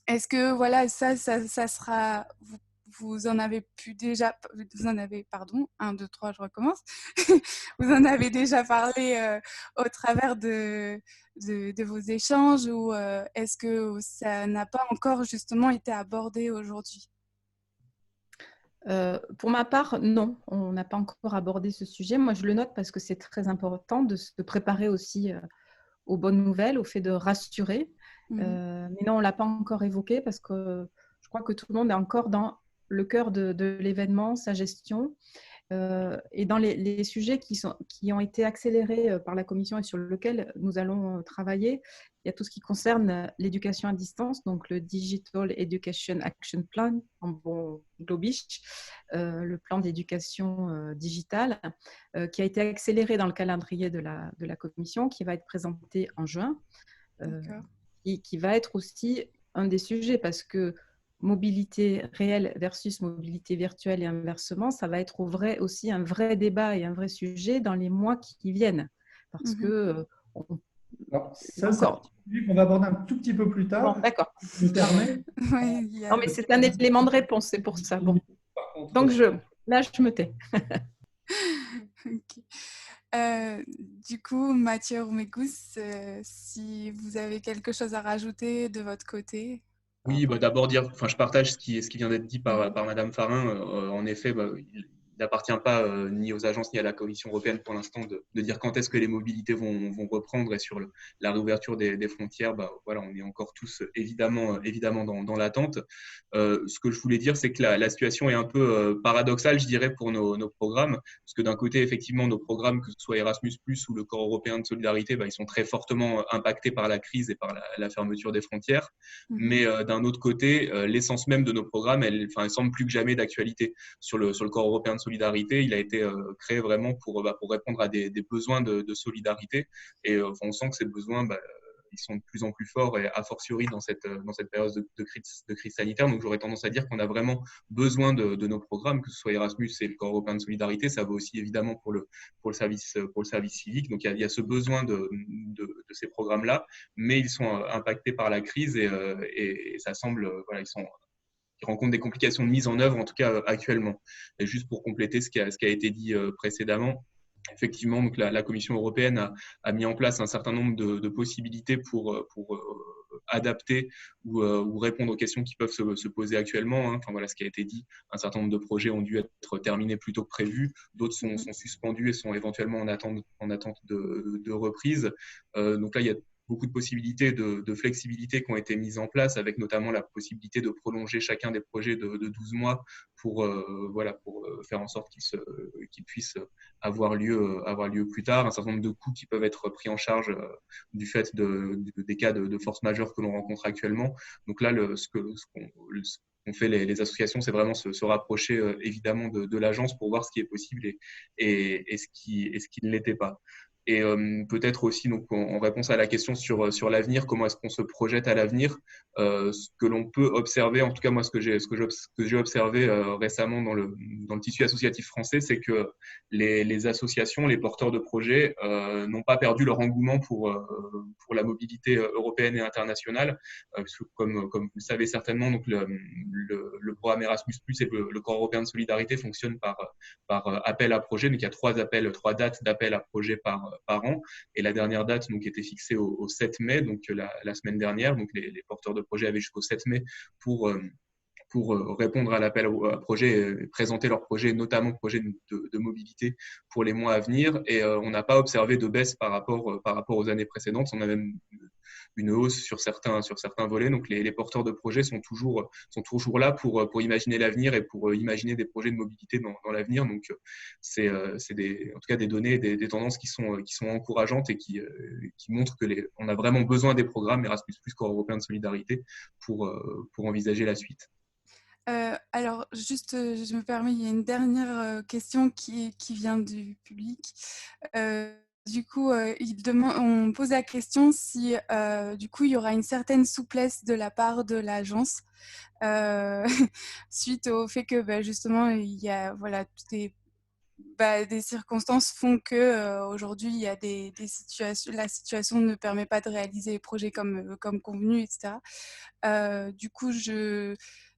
est-ce que voilà, ça sera, vous en avez pardon, 1, 2, 3, je recommence, vous en avez déjà parlé au travers de vos échanges ou est-ce que ça n'a pas encore justement été abordé aujourd'hui ? Pour ma part, non, on n'a pas encore abordé ce sujet. Moi, je le note parce que c'est très important de se préparer aussi aux bonnes nouvelles, au fait de rassurer. Mais non, on ne l'a pas encore évoqué parce que je crois que tout le monde est encore dans le cœur de l'événement, sa gestion. Et dans les sujets qui ont été accélérés par la Commission et sur lesquels nous allons travailler, il y a tout ce qui concerne l'éducation à distance, donc le Digital Education Action Plan, en bon globish, le plan d'éducation digitale, qui a été accéléré dans le calendrier de la Commission, qui va être présenté en juin, et qui va être aussi un des sujets, parce que mobilité réelle versus mobilité virtuelle et inversement, ça va être aussi un vrai débat et un vrai sujet dans les mois qui viennent. Parce que… Alors, ça, c'est un sujet qu'on va aborder un tout petit peu plus tard. Bon, d'accord. Je me permets. Non, mais c'est un élément de réponse, c'est pour ça. Bon. Donc, là, je me tais. Du coup, Mathieu Ormegous, si vous avez quelque chose à rajouter de votre côté. Oui, d'abord je partage ce qui vient d'être dit par Madame Farin. En effet, il n'appartient pas ni aux agences ni à la Commission européenne pour l'instant de dire quand est-ce que les mobilités vont reprendre, et sur la réouverture des frontières, voilà, on est encore tous évidemment dans l'attente. Ce que je voulais dire, c'est que la situation est un peu paradoxale, je dirais, pour nos programmes, parce que d'un côté, effectivement, nos programmes, que ce soit Erasmus+ ou le Corps européen de solidarité, ils sont très fortement impactés par la crise et par la fermeture des frontières. Mais d'un autre côté, l'essence même de nos programmes, elle semble plus que jamais d'actualité. Sur le Corps européen de solidarité, il a été créé vraiment pour répondre à des besoins de solidarité, et on sent que ces besoins, ils sont de plus en plus forts, et a fortiori dans cette période de crise sanitaire. Donc j'aurais tendance à dire qu'on a vraiment besoin de nos programmes, que ce soit Erasmus et le Corps européen de solidarité. Ça vaut aussi évidemment pour le service civique. Donc il y a ce besoin de ces programmes-là, mais ils sont impactés par la crise, et ça semble, ils rencontrent des complications de mise en œuvre, en tout cas actuellement. Et juste pour compléter ce qui a été dit précédemment, effectivement, donc la Commission européenne a mis en place un certain nombre de possibilités pour adapter ou répondre aux questions qui peuvent se poser actuellement. Voilà ce qui a été dit. Un certain nombre de projets ont dû être terminés plus tôt que prévu. D'autres sont suspendus et sont éventuellement en attente de reprise. Donc là, il y a beaucoup de possibilités de flexibilité qui ont été mises en place, avec notamment la possibilité de prolonger chacun des projets de 12 mois pour faire en sorte qu'ils puissent avoir lieu plus tard. Un certain nombre de coûts qui peuvent être pris en charge du fait des cas de force majeure que l'on rencontre actuellement. Donc là, ce qu'ont fait les associations, c'est vraiment se rapprocher évidemment de l'agence pour voir ce qui est possible et ce qui ne l'était pas. Et peut-être aussi, donc, en réponse à la question sur l'avenir, comment est-ce qu'on se projette à l'avenir, ce que l'on peut observer, en tout cas moi ce que j'ai observé récemment dans le tissu associatif français, c'est que les associations, les porteurs de projets n'ont pas perdu leur engouement pour la mobilité européenne et internationale, parce que comme vous le savez certainement, donc le programme Erasmus+ et le Corps européen de solidarité fonctionnent par appel à projet. Donc il y a trois dates d'appel à projet par an, et la dernière date donc était fixée au 7 mai, donc la semaine dernière. Donc les porteurs de projets avaient jusqu'au 7 mai pour répondre à l'appel à projet et présenter leurs projets, notamment projets de mobilité pour les mois à venir. Et on n'a pas observé de baisse par rapport aux années précédentes. On a même une hausse sur certains volets. Donc les porteurs de projets sont toujours là pour imaginer l'avenir et pour imaginer des projets de mobilité dans l'avenir. Donc c'est en tout cas des données, des tendances qui sont encourageantes et qui montrent on a vraiment besoin des programmes Erasmus+, Corps européen de solidarité pour envisager la suite. Alors, juste, je me permets, il y a une dernière question qui vient du public. Du coup, on pose la question si, du coup, il y aura une certaine souplesse de la part de l'agence suite au fait que, justement, il y a, voilà, des circonstances font que aujourd'hui, il y a des situations, la situation ne permet pas de réaliser les projets comme convenu, etc. Du coup, je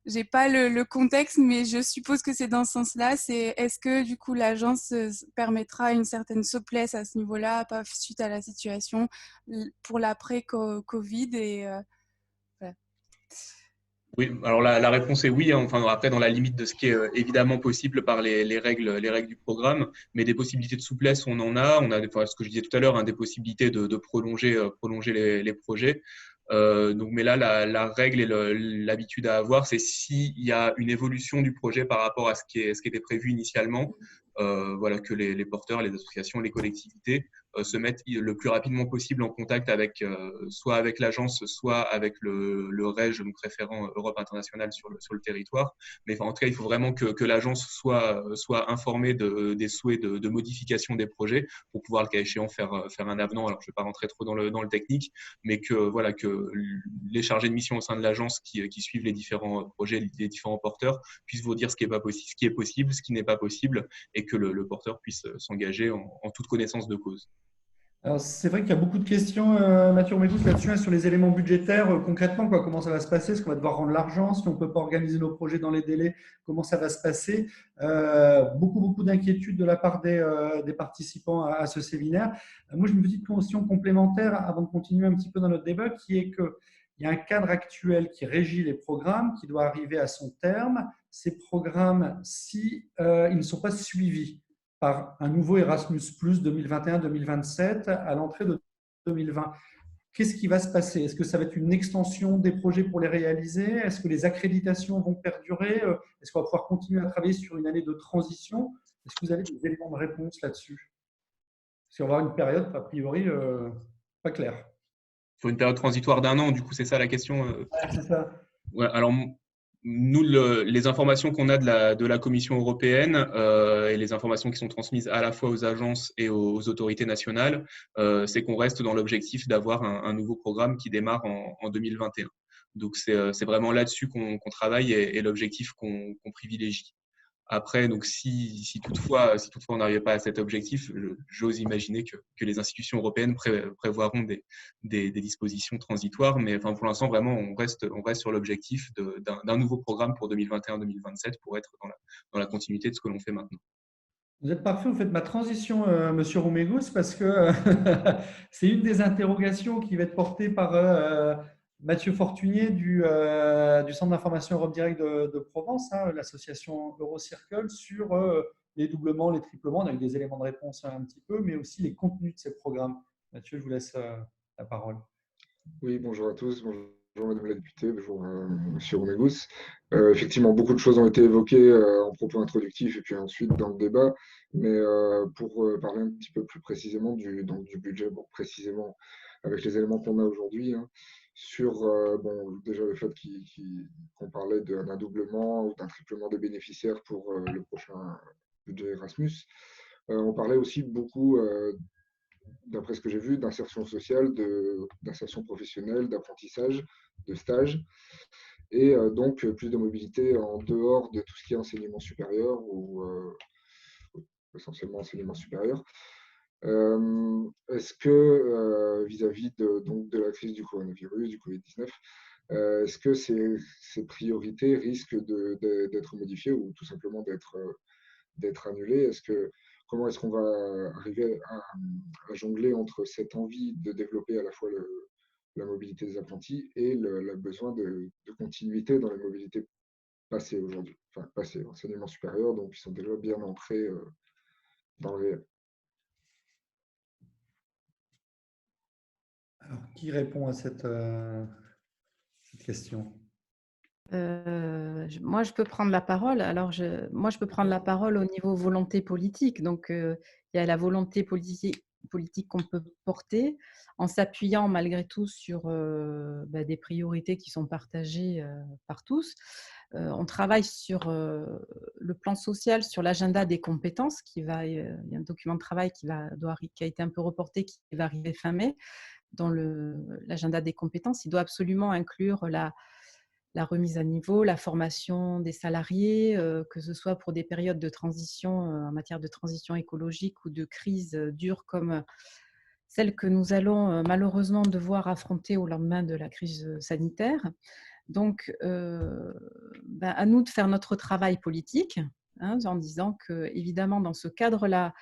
n'ai pas le contexte, mais je suppose que c'est dans ce sens-là. Est-ce que du coup l'agence permettra une certaine souplesse à ce niveau-là, pas suite à la situation pour l'après-Covid et voilà. Oui, alors la réponse est oui. Enfin, après, dans la limite de ce qui est évidemment possible par les règles du programme, mais des possibilités de souplesse, on en a. On a, ce que je disais tout à l'heure, des possibilités de prolonger les projets. Donc, mais là, la règle et l'habitude à avoir, c'est s'il y a une évolution du projet par rapport à ce qui était prévu initialement, voilà, que les porteurs, les associations, les collectivités se mettent le plus rapidement possible en contact avec soit avec l'agence, soit avec le REG, donc référent Europe internationale sur le territoire. Mais en tout cas, il faut vraiment que l'agence soit informée des souhaits de modification des projets pour pouvoir, le cas échéant, faire un avenant. Alors, je ne vais pas rentrer trop dans le technique, mais voilà, que les chargés de mission au sein de l'agence qui suivent les différents projets, les différents porteurs, puissent vous dire ce qui est possible, ce qui n'est pas possible, et que le porteur puisse s'engager en toute connaissance de cause. Alors, c'est vrai qu'il y a beaucoup de questions, Mathieu Romégous, là-dessus, hein, sur les éléments budgétaires. Concrètement, quoi, comment ça va se passer? Est-ce qu'on va devoir rendre l'argent? Si on ne peut pas organiser nos projets dans les délais, comment ça va se passer? Beaucoup d'inquiétudes de la part des participants à ce séminaire. Moi, j'ai une petite question complémentaire avant de continuer un petit peu dans notre débat, qui est qu'il y a un cadre actuel qui régit les programmes, qui doit arriver à son terme. Ces programmes, si ils ne sont pas suivis par un nouveau Erasmus+ 2021-2027 à l'entrée de 2020. Qu'est-ce qui va se passer? Est-ce que ça va être une extension des projets pour les réaliser? Est-ce que les accréditations vont perdurer? Est-ce qu'on va pouvoir continuer à travailler sur une année de transition? Est-ce que vous avez des éléments de réponse là-dessus? Parce qu'on va avoir une période, a priori, pas claire. Sur une période transitoire d'1 an, du coup, c'est ça la question. Ouais, c'est ça. Ouais, alors, nous, les informations qu'on a de la Commission européenne et les informations qui sont transmises à la fois aux agences et aux autorités nationales, c'est qu'on reste dans l'objectif d'avoir un nouveau programme qui démarre en 2021. Donc, c'est vraiment là-dessus qu'on travaille et l'objectif qu'on privilégie. Après, donc si toutefois on n'arrivait pas à cet objectif, j'ose imaginer que les institutions européennes prévoiront des dispositions transitoires. Mais enfin, pour l'instant, vraiment, on reste sur l'objectif d'un nouveau programme pour 2021-2027 pour être dans la continuité de ce que l'on fait maintenant. Vous êtes parfait, vous faites ma transition, Monsieur Romégous, parce que c'est une des interrogations qui va être portée par Mathieu Fortuné du Centre d'information Europe Direct de Provence, hein, l'association Eurocircle, sur les doublements, les triplements. On a eu des éléments de réponse un petit peu, mais aussi les contenus de ces programmes. Mathieu, je vous laisse la parole. Oui, bonjour à tous, bonjour Madame la députée, bonjour Monsieur Romégous. Effectivement, beaucoup de choses ont été évoquées en propos introductifs et puis ensuite dans le débat, mais pour parler un petit peu plus précisément du budget, bon, précisément avec les éléments qu'on a aujourd'hui, hein, sur bon, déjà le fait qu'on parlait d'un doublement ou d'un triplement des bénéficiaires pour le prochain budget Erasmus. On parlait aussi beaucoup d'après ce que j'ai vu, d'insertion sociale, d'insertion professionnelle, d'apprentissage, de stage, et donc plus de mobilité en dehors de tout ce qui est enseignement supérieur ou essentiellement enseignement supérieur. Est-ce que vis-à-vis de la crise du coronavirus, du Covid-19, est-ce que ces priorités risquent d'être modifiées ou tout simplement d'être annulées? Comment est-ce qu'on va arriver à jongler entre cette envie de développer à la fois la mobilité des apprentis et le besoin de continuité dans la mobilité passée aujourd'hui, enfin passée, enseignement supérieur, donc ils sont déjà bien ancrés dans le réel. Alors, qui répond à cette question? Moi, je peux prendre la parole. Alors, moi, je peux prendre la parole au niveau volonté politique. Donc, il y a la volonté politique qu'on peut porter en s'appuyant malgré tout sur des priorités qui sont partagées par tous. On travaille sur le plan social, sur l'agenda des compétences. Il y a un document de travail qui a été un peu reporté, qui va arriver fin mai. Dans l'agenda des compétences, il doit absolument inclure la remise à niveau, la formation des salariés, que ce soit pour des périodes de transition en matière de transition écologique ou de crise dure comme celle que nous allons malheureusement devoir affronter au lendemain de la crise sanitaire. Donc, à nous de faire notre travail politique, hein, en disant que, évidemment, dans ce cadre-là,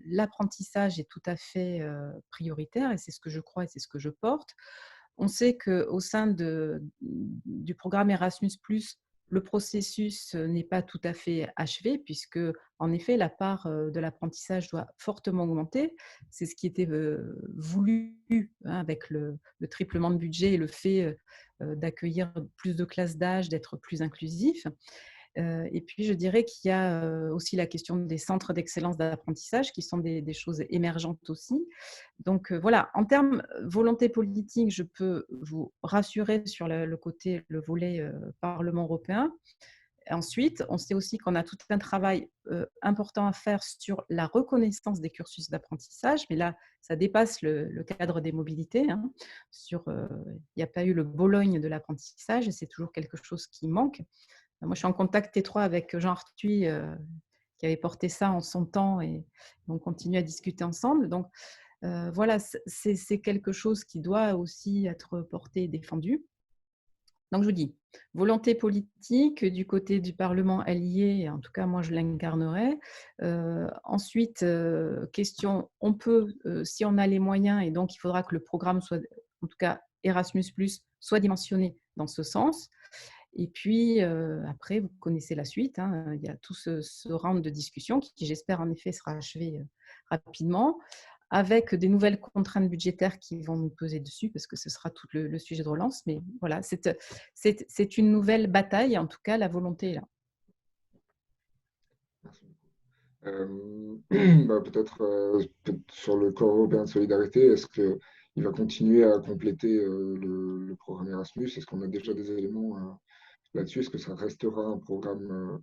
l'apprentissage est tout à fait prioritaire, et c'est ce que je crois et c'est ce que je porte. On sait qu'au sein du programme Erasmus+, le processus n'est pas tout à fait achevé puisque, en effet, la part de l'apprentissage doit fortement augmenter. C'est ce qui était voulu avec le triplement de budget et le fait d'accueillir plus de classes d'âge, d'être plus inclusif. Et puis, je dirais qu'il y a aussi la question des centres d'excellence d'apprentissage qui sont des choses émergentes aussi. Donc, voilà, en termes volonté politique, je peux vous rassurer sur le côté, le volet Parlement européen. Ensuite, on sait aussi qu'on a tout un travail important à faire sur la reconnaissance des cursus d'apprentissage, mais là, ça dépasse le cadre des mobilités. Hein. Il n'y a pas eu le Bologne de l'apprentissage et c'est toujours quelque chose qui manque. Moi, je suis en contact étroit avec Jean Arthuis, qui avait porté ça en son temps, et on continue à discuter ensemble. Donc, voilà, c'est quelque chose qui doit aussi être porté et défendu. Donc, je vous dis, volonté politique du côté du Parlement allié, en tout cas, moi, je l'incarnerai. Ensuite, question, on peut, si on a les moyens, et donc il faudra que le programme soit, en tout cas Erasmus+, soit dimensionné dans ce sens. Et puis, après, vous connaissez la suite. Hein, il y a tout ce round de discussion qui j'espère, en effet, sera achevé rapidement, avec des nouvelles contraintes budgétaires qui vont nous peser dessus, parce que ce sera tout le sujet de relance. Mais voilà, c'est une nouvelle bataille. En tout cas, la volonté est là. Merci beaucoup. Peut-être sur le corps européen de solidarité, est-ce qu'il va continuer à compléter le programme Erasmus? Est-ce qu'on a déjà des éléments là-dessus? Est-ce que ça restera un programme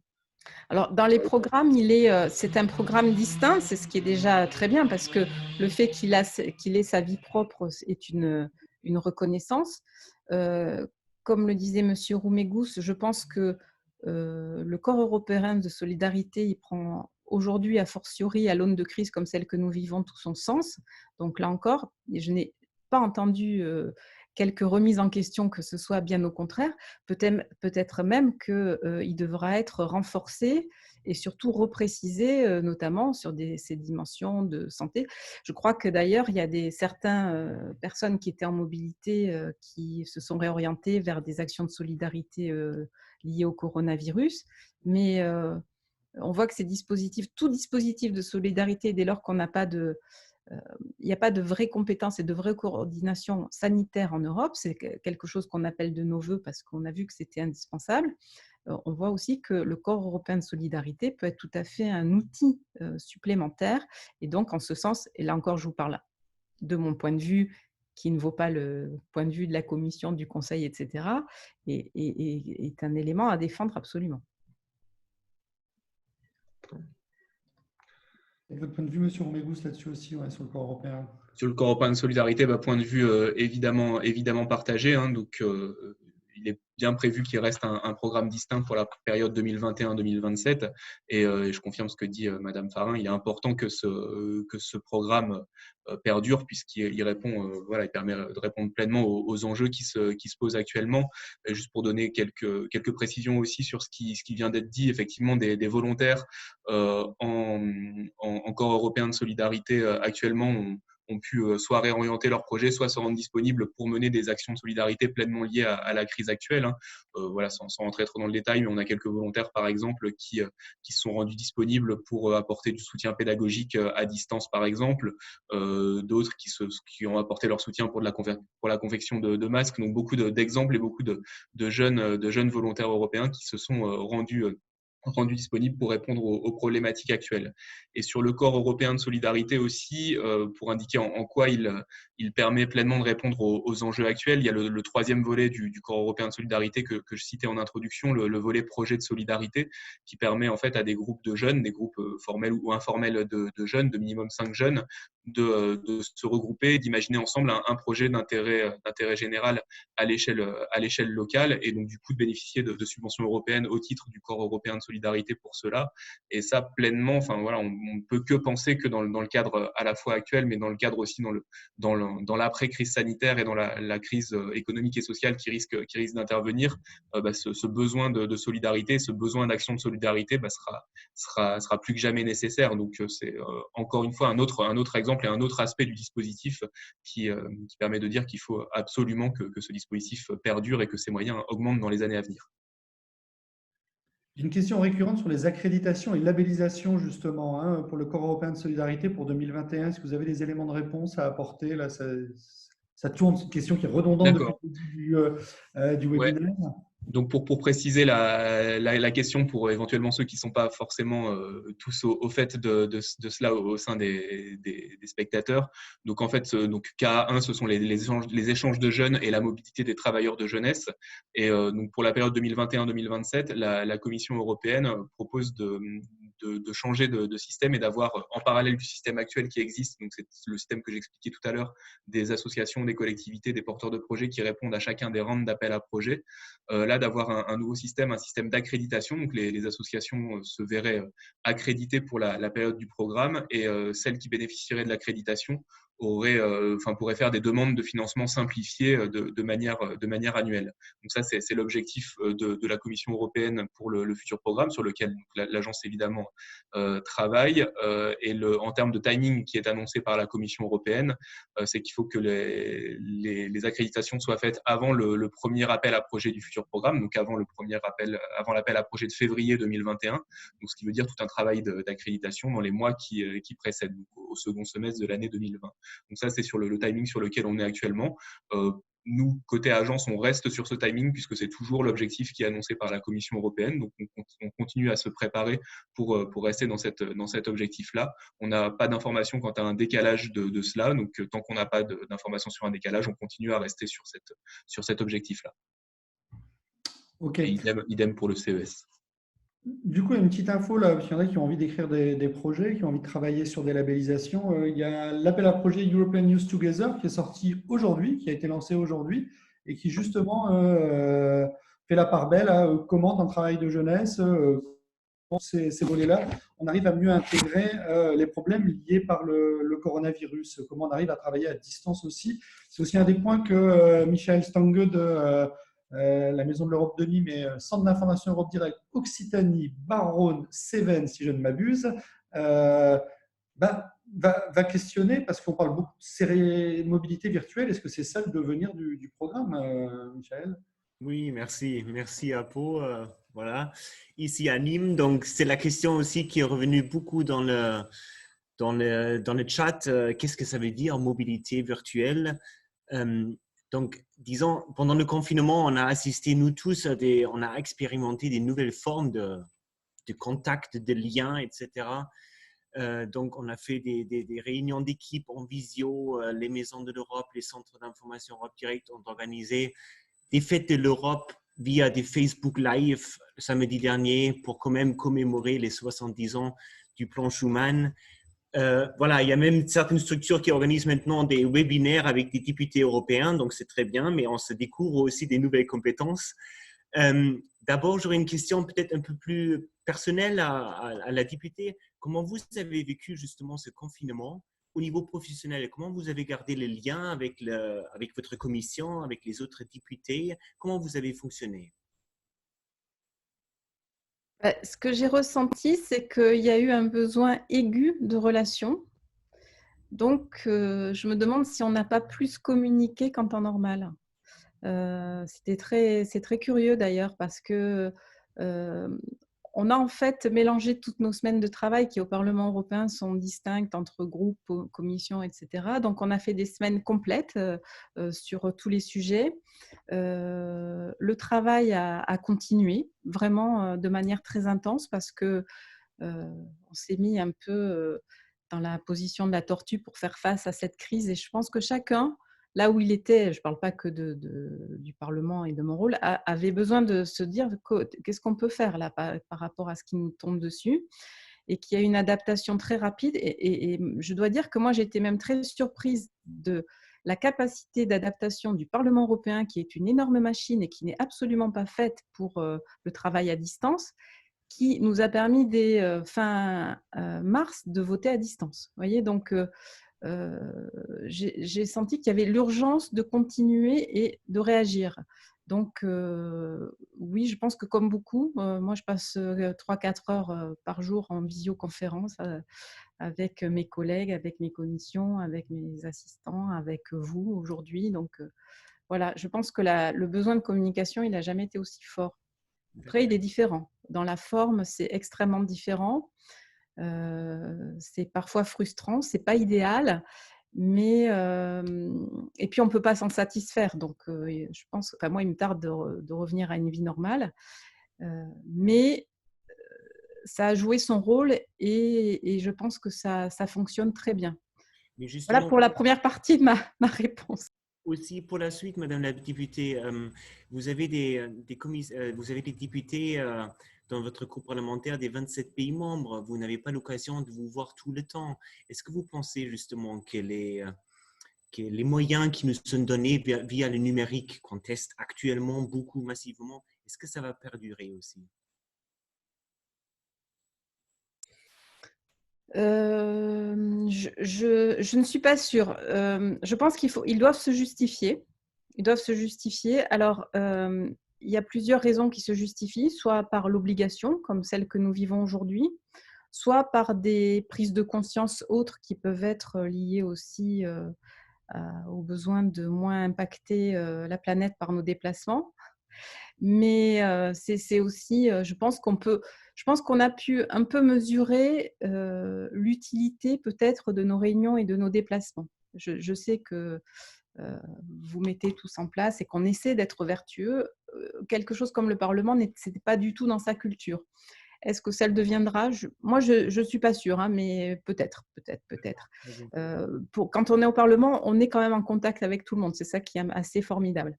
Alors, dans les programmes, c'est un programme distinct, c'est ce qui est déjà très bien, parce que le fait qu'il ait sa vie propre est une reconnaissance. Comme le disait M. Roumégous, je pense que le corps européen de solidarité, il prend aujourd'hui, a fortiori, à l'aune de crise comme celle que nous vivons, tout son sens. Donc là encore, je n'ai pas entendu quelques remises en question, que ce soit, bien au contraire. Peut-être même qu'il devra être renforcé et surtout reprécisé, notamment sur ces dimensions de santé. Je crois que d'ailleurs, il y a certaines personnes qui étaient en mobilité qui se sont réorientées vers des actions de solidarité liées au coronavirus. Mais on voit que tout dispositif de solidarité, dès lors qu'on n'a pas il n'y a pas de vraies compétences et de vraie coordination sanitaire en Europe, c'est quelque chose qu'on appelle de nos voeux parce qu'on a vu que c'était indispensable. On voit aussi que le corps européen de solidarité peut être tout à fait un outil supplémentaire. Et donc, en ce sens, et là encore, je vous parle de mon point de vue, qui ne vaut pas le point de vue de la Commission, du Conseil, etc., est un élément à défendre absolument. Et de votre point de vue, M. Roumégous, là-dessus aussi, ouais, sur le corps européen? Sur le corps européen de solidarité, point de vue évidemment partagé. Hein, donc, il est bien prévu qu'il reste un programme distinct pour la période 2021-2027. Et je confirme ce que dit Madame Farin. Il est important que ce programme perdure, puisqu'il répond, il permet de répondre pleinement aux enjeux qui se posent actuellement. Et juste pour donner quelques précisions aussi sur ce qui vient d'être dit, effectivement, des volontaires en corps européen de solidarité actuellement ont pu soit réorienter leur projet, soit se rendre disponibles pour mener des actions de solidarité pleinement liées à la crise actuelle. Hein. Sans rentrer trop dans le détail, mais on a quelques volontaires, par exemple, qui se sont rendus disponibles pour apporter du soutien pédagogique à distance, par exemple. D'autres qui ont apporté leur soutien pour la confection de masques. Donc, beaucoup d'exemples et beaucoup de jeunes volontaires européens qui se sont rendus disponible pour répondre aux problématiques actuelles. Et sur le corps européen de solidarité aussi, pour indiquer en quoi il permet pleinement de répondre aux enjeux actuels, il y a le troisième volet du corps européen de solidarité que je citais en introduction, le volet projet de solidarité, qui permet en fait à des groupes de jeunes, des groupes formels ou informels de jeunes, de minimum 5 jeunes, de se regrouper, d'imaginer ensemble un projet d'intérêt général à l'échelle locale, et donc du coup de bénéficier de subventions européennes au titre du corps européen de solidarité pour cela. Et ça pleinement, on ne peut que penser que dans le cadre à la fois actuel, mais dans le cadre aussi dans l'après-crise sanitaire et dans la crise économique et sociale qui risque d'intervenir, ce besoin de solidarité, ce besoin d'action de solidarité sera plus que jamais nécessaire. Donc c'est encore une fois un autre exemple et un autre aspect du dispositif qui permet de dire qu'il faut absolument que ce dispositif perdure et que ses moyens augmentent dans les années à venir. J'ai une question récurrente sur les accréditations et labellisations, justement, hein, pour le Corps européen de solidarité pour 2021. Est-ce que vous avez des éléments de réponse à apporter? Là, ça tourne, c'est une question qui est redondante depuis D'accord. le début du Ouais. webinaire. Donc, pour préciser la question, pour éventuellement ceux qui ne sont pas forcément tous au fait de cela au sein des spectateurs. Donc, en fait, donc, KA1, ce sont les échanges de jeunes et la mobilité des travailleurs de jeunesse. Et donc, pour la période 2021-2027, la Commission européenne propose de changer de système et d'avoir, en parallèle du système actuel qui existe, donc c'est le système que j'expliquais tout à l'heure, des associations, des collectivités, des porteurs de projets qui répondent à chacun des rounds d'appel à projets. Là, d'avoir un nouveau système, un système d'accréditation. Donc, les associations se verraient accréditées pour la période du programme et celles qui bénéficieraient de l'accréditation pourraient faire des demandes de financement simplifiées de manière annuelle. Donc ça, c'est l'objectif de la Commission européenne pour le futur programme sur lequel l'agence évidemment travaille. En termes de timing qui est annoncé par la Commission européenne, c'est qu'il faut que les accréditations soient faites avant le premier appel à projet du futur programme, donc avant l'appel à projet de février 2021, donc ce qui veut dire tout un travail d'accréditation dans les mois qui précèdent, donc au second semestre de l'année 2020. Donc ça, c'est sur le timing sur lequel on est actuellement. Nous, côté agence, on reste sur ce timing puisque c'est toujours l'objectif qui est annoncé par la Commission européenne. Donc, on continue à se préparer pour rester dans cet objectif-là. On n'a pas d'informations quant à un décalage de cela. Donc, tant qu'on n'a pas d'informations sur un décalage, on continue à rester sur cet objectif-là. OK. Et idem pour le CES. Du coup, il y a une petite info là, parce qu'il y en a qui ont envie d'écrire des projets, qui ont envie de travailler sur des labellisations. Il y a l'appel à projet European Youth Together qui est sorti aujourd'hui, qui a été lancé aujourd'hui et qui justement fait la part belle à comment dans le travail de jeunesse, ces volets-là, on arrive à mieux intégrer les problèmes liés par le coronavirus, comment on arrive à travailler à distance aussi. C'est aussi un des points que Michael Stange de la Maison de l'Europe de Nîmes et Centre d'information Europe Direct, Occitanie, Baronne, Cévennes, si je ne m'abuse, va questionner, parce qu'on parle beaucoup de mobilité virtuelle. Est-ce que c'est ça le devenir du programme, Michael? Oui, merci. Merci, Apo. Voilà. Ici à Nîmes, donc c'est la question aussi qui est revenue beaucoup dans le chat. Qu'est-ce que ça veut dire, mobilité virtuelle? Donc, disons, pendant le confinement, on a assisté, nous tous, on a expérimenté des nouvelles formes de contact, de liens, etc. Donc, on a fait des réunions d'équipe en visio. Les maisons de l'Europe, les centres d'information Europe Direct ont organisé des fêtes de l'Europe via des Facebook Live samedi dernier pour quand même commémorer les 70 ans du plan Schuman. Voilà, il y a même certaines structures qui organisent maintenant des webinaires avec des députés européens, donc c'est très bien, mais on se découvre aussi des nouvelles compétences. D'abord, j'aurais une question peut-être un peu plus personnelle à la députée. Comment vous avez vécu justement ce confinement au niveau professionnel? Comment vous avez gardé le lien avec votre commission, avec les autres députés? Comment vous avez fonctionné? Ce que j'ai ressenti, c'est qu'il y a eu un besoin aigu de relations. Donc, je me demande si on n'a pas plus communiqué qu'en temps normal. C'est très curieux d'ailleurs parce que on a en fait mélangé toutes nos semaines de travail qui au Parlement européen sont distinctes entre groupes, commissions, etc. Donc, on a fait des semaines complètes sur tous les sujets. Le travail a continué vraiment de manière très intense parce que on s'est mis un peu dans la position de la tortue pour faire face à cette crise. Et je pense que chacun, là où il était, je ne parle pas que du Parlement et de mon rôle, avait besoin de se dire qu'est-ce qu'on peut faire là par rapport à ce qui nous tombe dessus, et qu'il y a une adaptation très rapide. Et je dois dire que moi, j'ai été même très surprise de la capacité d'adaptation du Parlement européen, qui est une énorme machine et qui n'est absolument pas faite pour le travail à distance, qui nous a permis dès fin mars de voter à distance. Vous voyez, donc j'ai senti qu'il y avait l'urgence de continuer et de réagir. Donc oui, je pense que comme beaucoup, moi je passe 3-4 heures par jour en visioconférence avec mes collègues, avec mes commissions, avec mes assistants, avec vous aujourd'hui. Donc voilà, je pense que le besoin de communication, il n'a jamais été aussi fort. Après, il est différent. dans la forme, c'est extrêmement différent. C'est parfois frustrant, c'est pas idéal, mais et puis on peut pas s'en satisfaire. Donc, je pense, enfin moi, il me tarde de revenir à une vie normale, mais ça a joué son rôle et je pense que ça fonctionne très bien. Mais Voilà justement, pour la première partie de ma réponse. aussi pour la suite, Madame la députée, vous avez vous avez des députés dans votre groupe parlementaire des 27 pays membres. Vous n'avez pas l'occasion de vous voir tout le temps. Est-ce que vous pensez justement que les moyens qui nous sont donnés via le numérique, qu'on teste actuellement beaucoup massivement, est-ce que ça va perdurer aussi? Je ne suis pas sûre. Je pense qu'ils doivent se justifier. Ils doivent se justifier. Alors, il y a plusieurs raisons qui se justifient, soit par l'obligation, comme celle que nous vivons aujourd'hui, soit par des prises de conscience autres qui peuvent être liées aussi au besoin de moins impacter la planète par nos déplacements. Mais c'est aussi, je pense qu'on a pu un peu mesurer l'utilité peut-être de nos réunions et de nos déplacements. Je sais que vous mettez tous en place et qu'on essaie d'être vertueux. Quelque chose comme le Parlement, ce n'était pas du tout dans sa culture. Est-ce que ça le deviendra? Moi, je ne suis pas sûre, hein, mais peut-être. Quand on est au Parlement, on est quand même en contact avec tout le monde. C'est ça qui est assez formidable.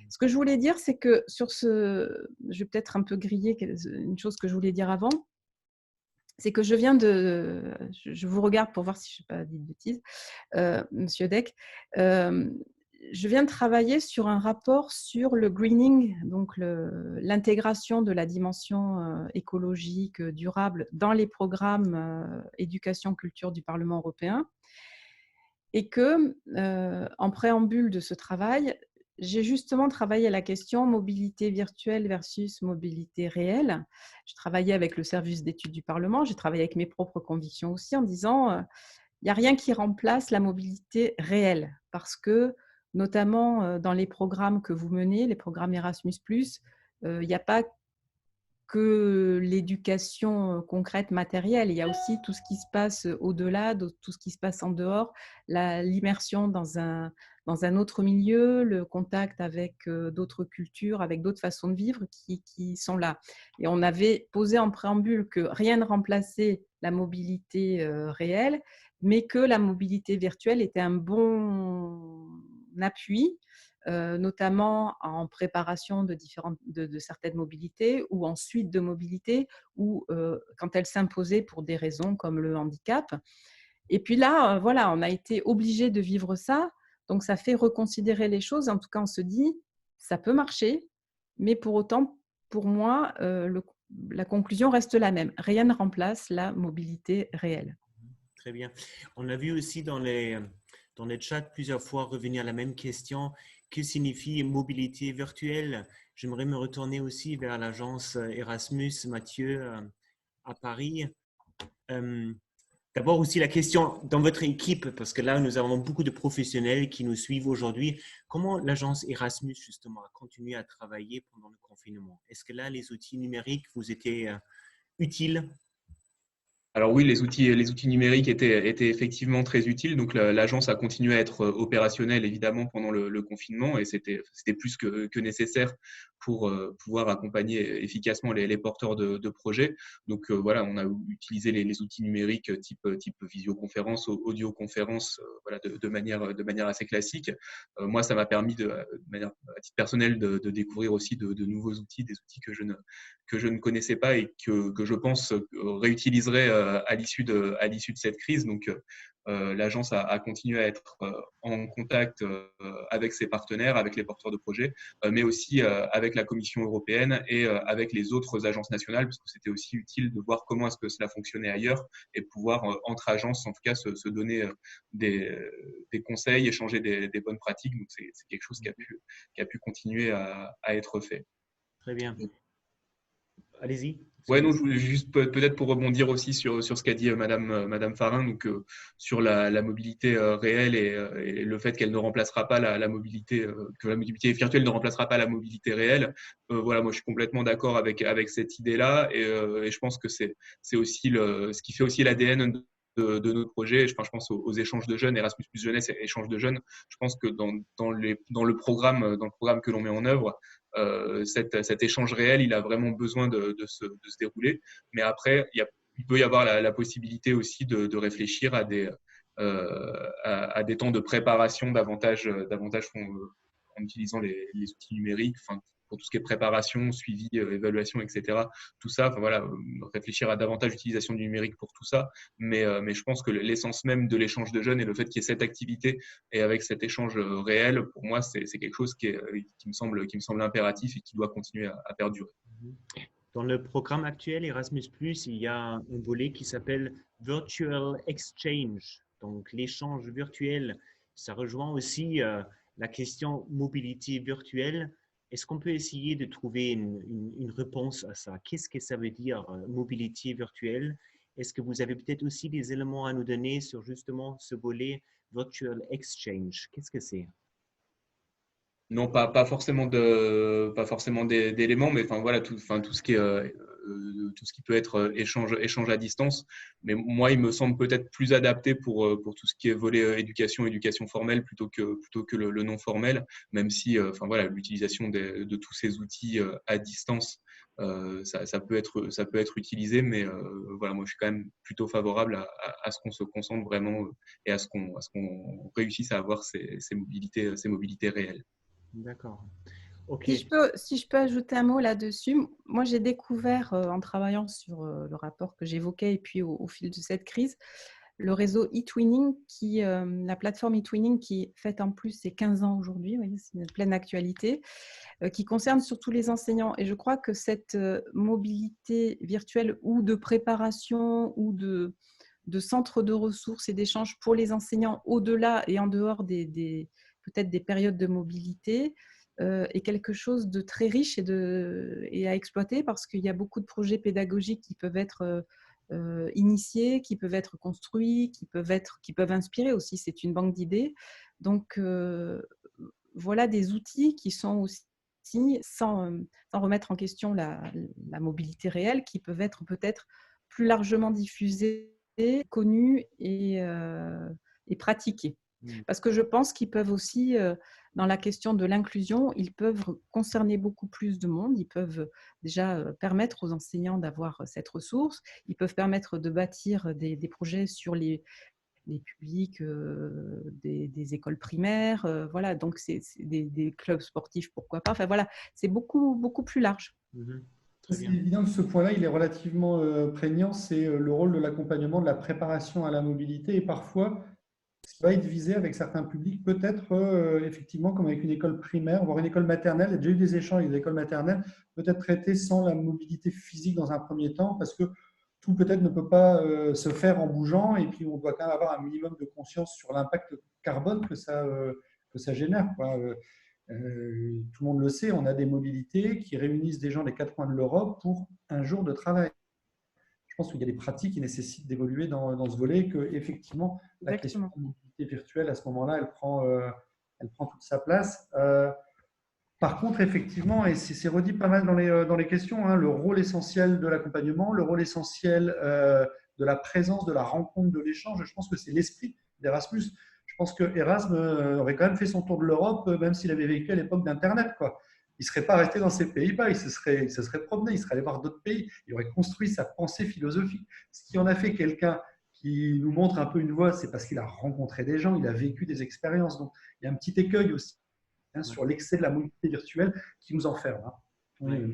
Ce que je voulais dire, c'est que je vais peut-être un peu griller une chose que je voulais dire avant, c'est que je vous regarde pour voir si je n'ai pas dit de bêtises, Monsieur Deck, je viens de travailler sur un rapport sur le greening, donc l'intégration de la dimension écologique durable dans les programmes éducation-culture du Parlement européen. Et que, en préambule de ce travail, j'ai justement travaillé à la question mobilité virtuelle versus mobilité réelle. J'ai travaillé avec le service d'études du Parlement, j'ai travaillé avec mes propres convictions aussi en disant il n'y a rien qui remplace la mobilité réelle parce que, notamment dans les programmes que vous menez, les programmes Erasmus+, il n'y a pas que l'éducation concrète, matérielle. Il y a aussi tout ce qui se passe au-delà, tout ce qui se passe en dehors, l'immersion dans un autre milieu, le contact avec d'autres cultures, avec d'autres façons de vivre qui sont là. Et on avait posé en préambule que rien ne remplaçait la mobilité réelle, mais que la mobilité virtuelle était un bon appui, notamment en préparation de certaines mobilités ou en suite de mobilité ou quand elles s'imposaient pour des raisons comme le handicap. Et puis là, voilà, on a été obligé de vivre ça, donc ça fait reconsidérer les choses. En tout cas, on se dit, ça peut marcher, mais pour autant, pour moi, la conclusion reste la même. Rien ne remplace la mobilité réelle. Très bien. On a vu aussi dans les chats plusieurs fois revenir à la même question. Que signifie mobilité virtuelle? J'aimerais me retourner aussi vers l'agence Erasmus, Mathieu, à Paris. D'abord aussi la question dans votre équipe, parce que là, nous avons beaucoup de professionnels qui nous suivent aujourd'hui. Comment l'agence Erasmus, justement, a continué à travailler pendant le confinement? Est-ce que là, les outils numériques vous étaient utiles? Alors oui, les outils numériques étaient effectivement très utiles. Donc l'agence a continué à être opérationnelle évidemment pendant le confinement et c'était plus que nécessaire pour pouvoir accompagner efficacement les porteurs de projets. Donc voilà, on a utilisé les outils numériques type visioconférence, audioconférence, voilà, de manière assez classique. Moi, ça m'a permis de manière à titre personnel de découvrir aussi de nouveaux outils, des outils que je ne connaissais pas et que je pense réutiliserai à l'issue de cette crise. Donc, l'agence a continué à être en contact avec ses partenaires, avec les porteurs de projets, mais aussi avec la Commission européenne et avec les autres agences nationales, parce que c'était aussi utile de voir comment est-ce que cela fonctionnait ailleurs et pouvoir, entre agences, en tout cas, se donner des conseils, échanger des bonnes pratiques. Donc, c'est quelque chose qui a pu continuer à être fait. Très bien. Allez-y. Ouais, non, je voulais juste peut-être pour rebondir aussi sur ce qu'a dit Madame Farin, donc sur la mobilité réelle et le fait qu'elle ne remplacera pas la mobilité, que la mobilité virtuelle ne remplacera pas la mobilité réelle. Voilà, moi je suis complètement d'accord avec cette idée-là et je pense que c'est aussi ce qui fait aussi l'ADN de notre projet. Je pense aux échanges de jeunes, Erasmus plus jeunesse et échanges de jeunes. Je pense que dans le programme que l'on met en œuvre, cet échange réel, il a vraiment besoin de se dérouler. Mais après, il peut y avoir la possibilité aussi de réfléchir à des temps de préparation davantage en utilisant les outils numériques, enfin, pour tout ce qui est préparation, suivi, évaluation, etc. Tout ça, enfin, voilà, réfléchir à davantage d'utilisation du numérique pour tout ça. Mais je pense que l'essence même de l'échange de jeunes et le fait qu'il y ait cette activité et avec cet échange réel, pour moi, c'est quelque chose qui me semble impératif et qui doit continuer à perdurer. Dans le programme actuel Erasmus+, il y a un volet qui s'appelle Virtual Exchange. Donc, l'échange virtuel, ça rejoint aussi la question mobilité virtuelle. Est-ce qu'on peut essayer de trouver une réponse à ça? Qu'est-ce que ça veut dire, mobilité virtuelle? Est-ce que vous avez peut-être aussi des éléments à nous donner sur justement ce volet Virtual Exchange? Qu'est-ce que c'est? Non, pas forcément d'éléments, mais enfin voilà tout ce qui est tout ce qui peut être échange à distance. Mais moi, il me semble peut-être plus adapté pour tout ce qui est volet éducation formelle plutôt que le non formel, même si enfin voilà l'utilisation de tous ces outils à distance, ça peut être utilisé, mais voilà, moi je suis quand même plutôt favorable à ce qu'on se concentre vraiment et à ce qu'on réussisse à avoir ces mobilités réelles. D'accord. OK. Si je peux ajouter un mot là-dessus, moi j'ai découvert en travaillant sur le rapport que j'évoquais et puis au fil de cette crise, le réseau eTwinning, la plateforme eTwinning qui fête en plus ses 15 ans aujourd'hui, c'est une pleine actualité, qui concerne surtout les enseignants. Et je crois que cette mobilité virtuelle ou de préparation ou de centre de ressources et d'échanges pour les enseignants au-delà et en dehors peut-être des périodes de mobilité, est quelque chose de très riche et à exploiter parce qu'il y a beaucoup de projets pédagogiques qui peuvent être initiés, qui peuvent être construits, qui peuvent inspirer aussi. C'est une banque d'idées. Donc, voilà des outils qui sont aussi, sans remettre en question la mobilité réelle, qui peuvent être peut-être plus largement diffusés, connus et pratiqués. Parce que je pense qu'ils peuvent aussi, dans la question de l'inclusion, ils peuvent concerner beaucoup plus de monde. Ils peuvent déjà permettre aux enseignants d'avoir cette ressource. Ils peuvent permettre de bâtir des projets sur les publics des écoles primaires. Voilà, donc c'est des clubs sportifs, pourquoi pas. Enfin voilà, c'est beaucoup, beaucoup plus large. C'est évident que ce point-là, il est relativement prégnant, c'est le rôle de l'accompagnement, de la préparation à la mobilité et parfois ce qui va être visé avec certains publics, peut-être effectivement comme avec une école primaire, voire une école maternelle. Il y a déjà eu des échanges avec des écoles maternelles, peut-être traitées sans la mobilité physique dans un premier temps, parce que tout peut-être ne peut pas se faire en bougeant, et puis on doit quand même avoir un minimum de conscience sur l'impact carbone que ça génère, quoi. Tout le monde le sait, on a des mobilités qui réunissent des gens des quatre coins de l'Europe pour un jour de travail. Je pense qu'il y a des pratiques qui nécessitent d'évoluer dans ce volet, que effectivement la question de la mobilité virtuelle à ce moment-là, elle prend toute sa place. Par contre, effectivement, et c'est redit pas mal dans les questions, le rôle essentiel de l'accompagnement, le rôle essentiel de la présence, de la rencontre, de l'échange, je pense que c'est l'esprit d'Erasmus. Je pense que Erasme aurait quand même fait son tour de l'Europe, même s'il avait vécu à l'époque d'Internet, quoi. Il ne serait pas resté dans ses Pays-Bas, il se serait promené, il serait allé voir d'autres pays, il aurait construit sa pensée philosophique. Ce qui en a fait quelqu'un qui nous montre un peu une voie, c'est parce qu'il a rencontré des gens, il a vécu des expériences. Donc, il y a un petit écueil aussi sur l'excès de la mobilité virtuelle qui nous enferme. Oui.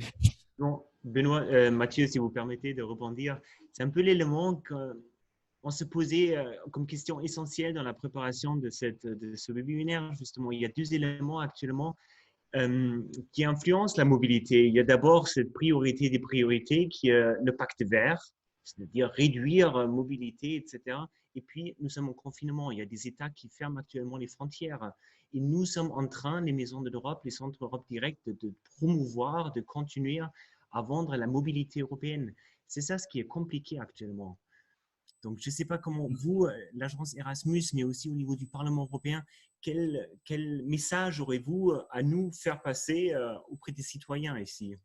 Bon, Benoît, Mathieu, si vous permettez de rebondir, c'est un peu l'élément qu'on se posait comme question essentielle dans la préparation de ce webinaire. Justement, il y a deux éléments actuellement qui influencent la mobilité. Il y a d'abord cette priorité des priorités qui est le pacte vert, c'est-à-dire réduire mobilité, etc. Et puis, nous sommes en confinement. Il y a des États qui ferment actuellement les frontières. Et nous sommes en train, les maisons de l'Europe, les centres Europe Direct, de promouvoir, de continuer à vendre la mobilité européenne. C'est ça ce qui est compliqué actuellement. Donc, je ne sais pas comment vous, l'agence Erasmus, mais aussi au niveau du Parlement européen, quel message aurez-vous à nous faire passer auprès des citoyens ici?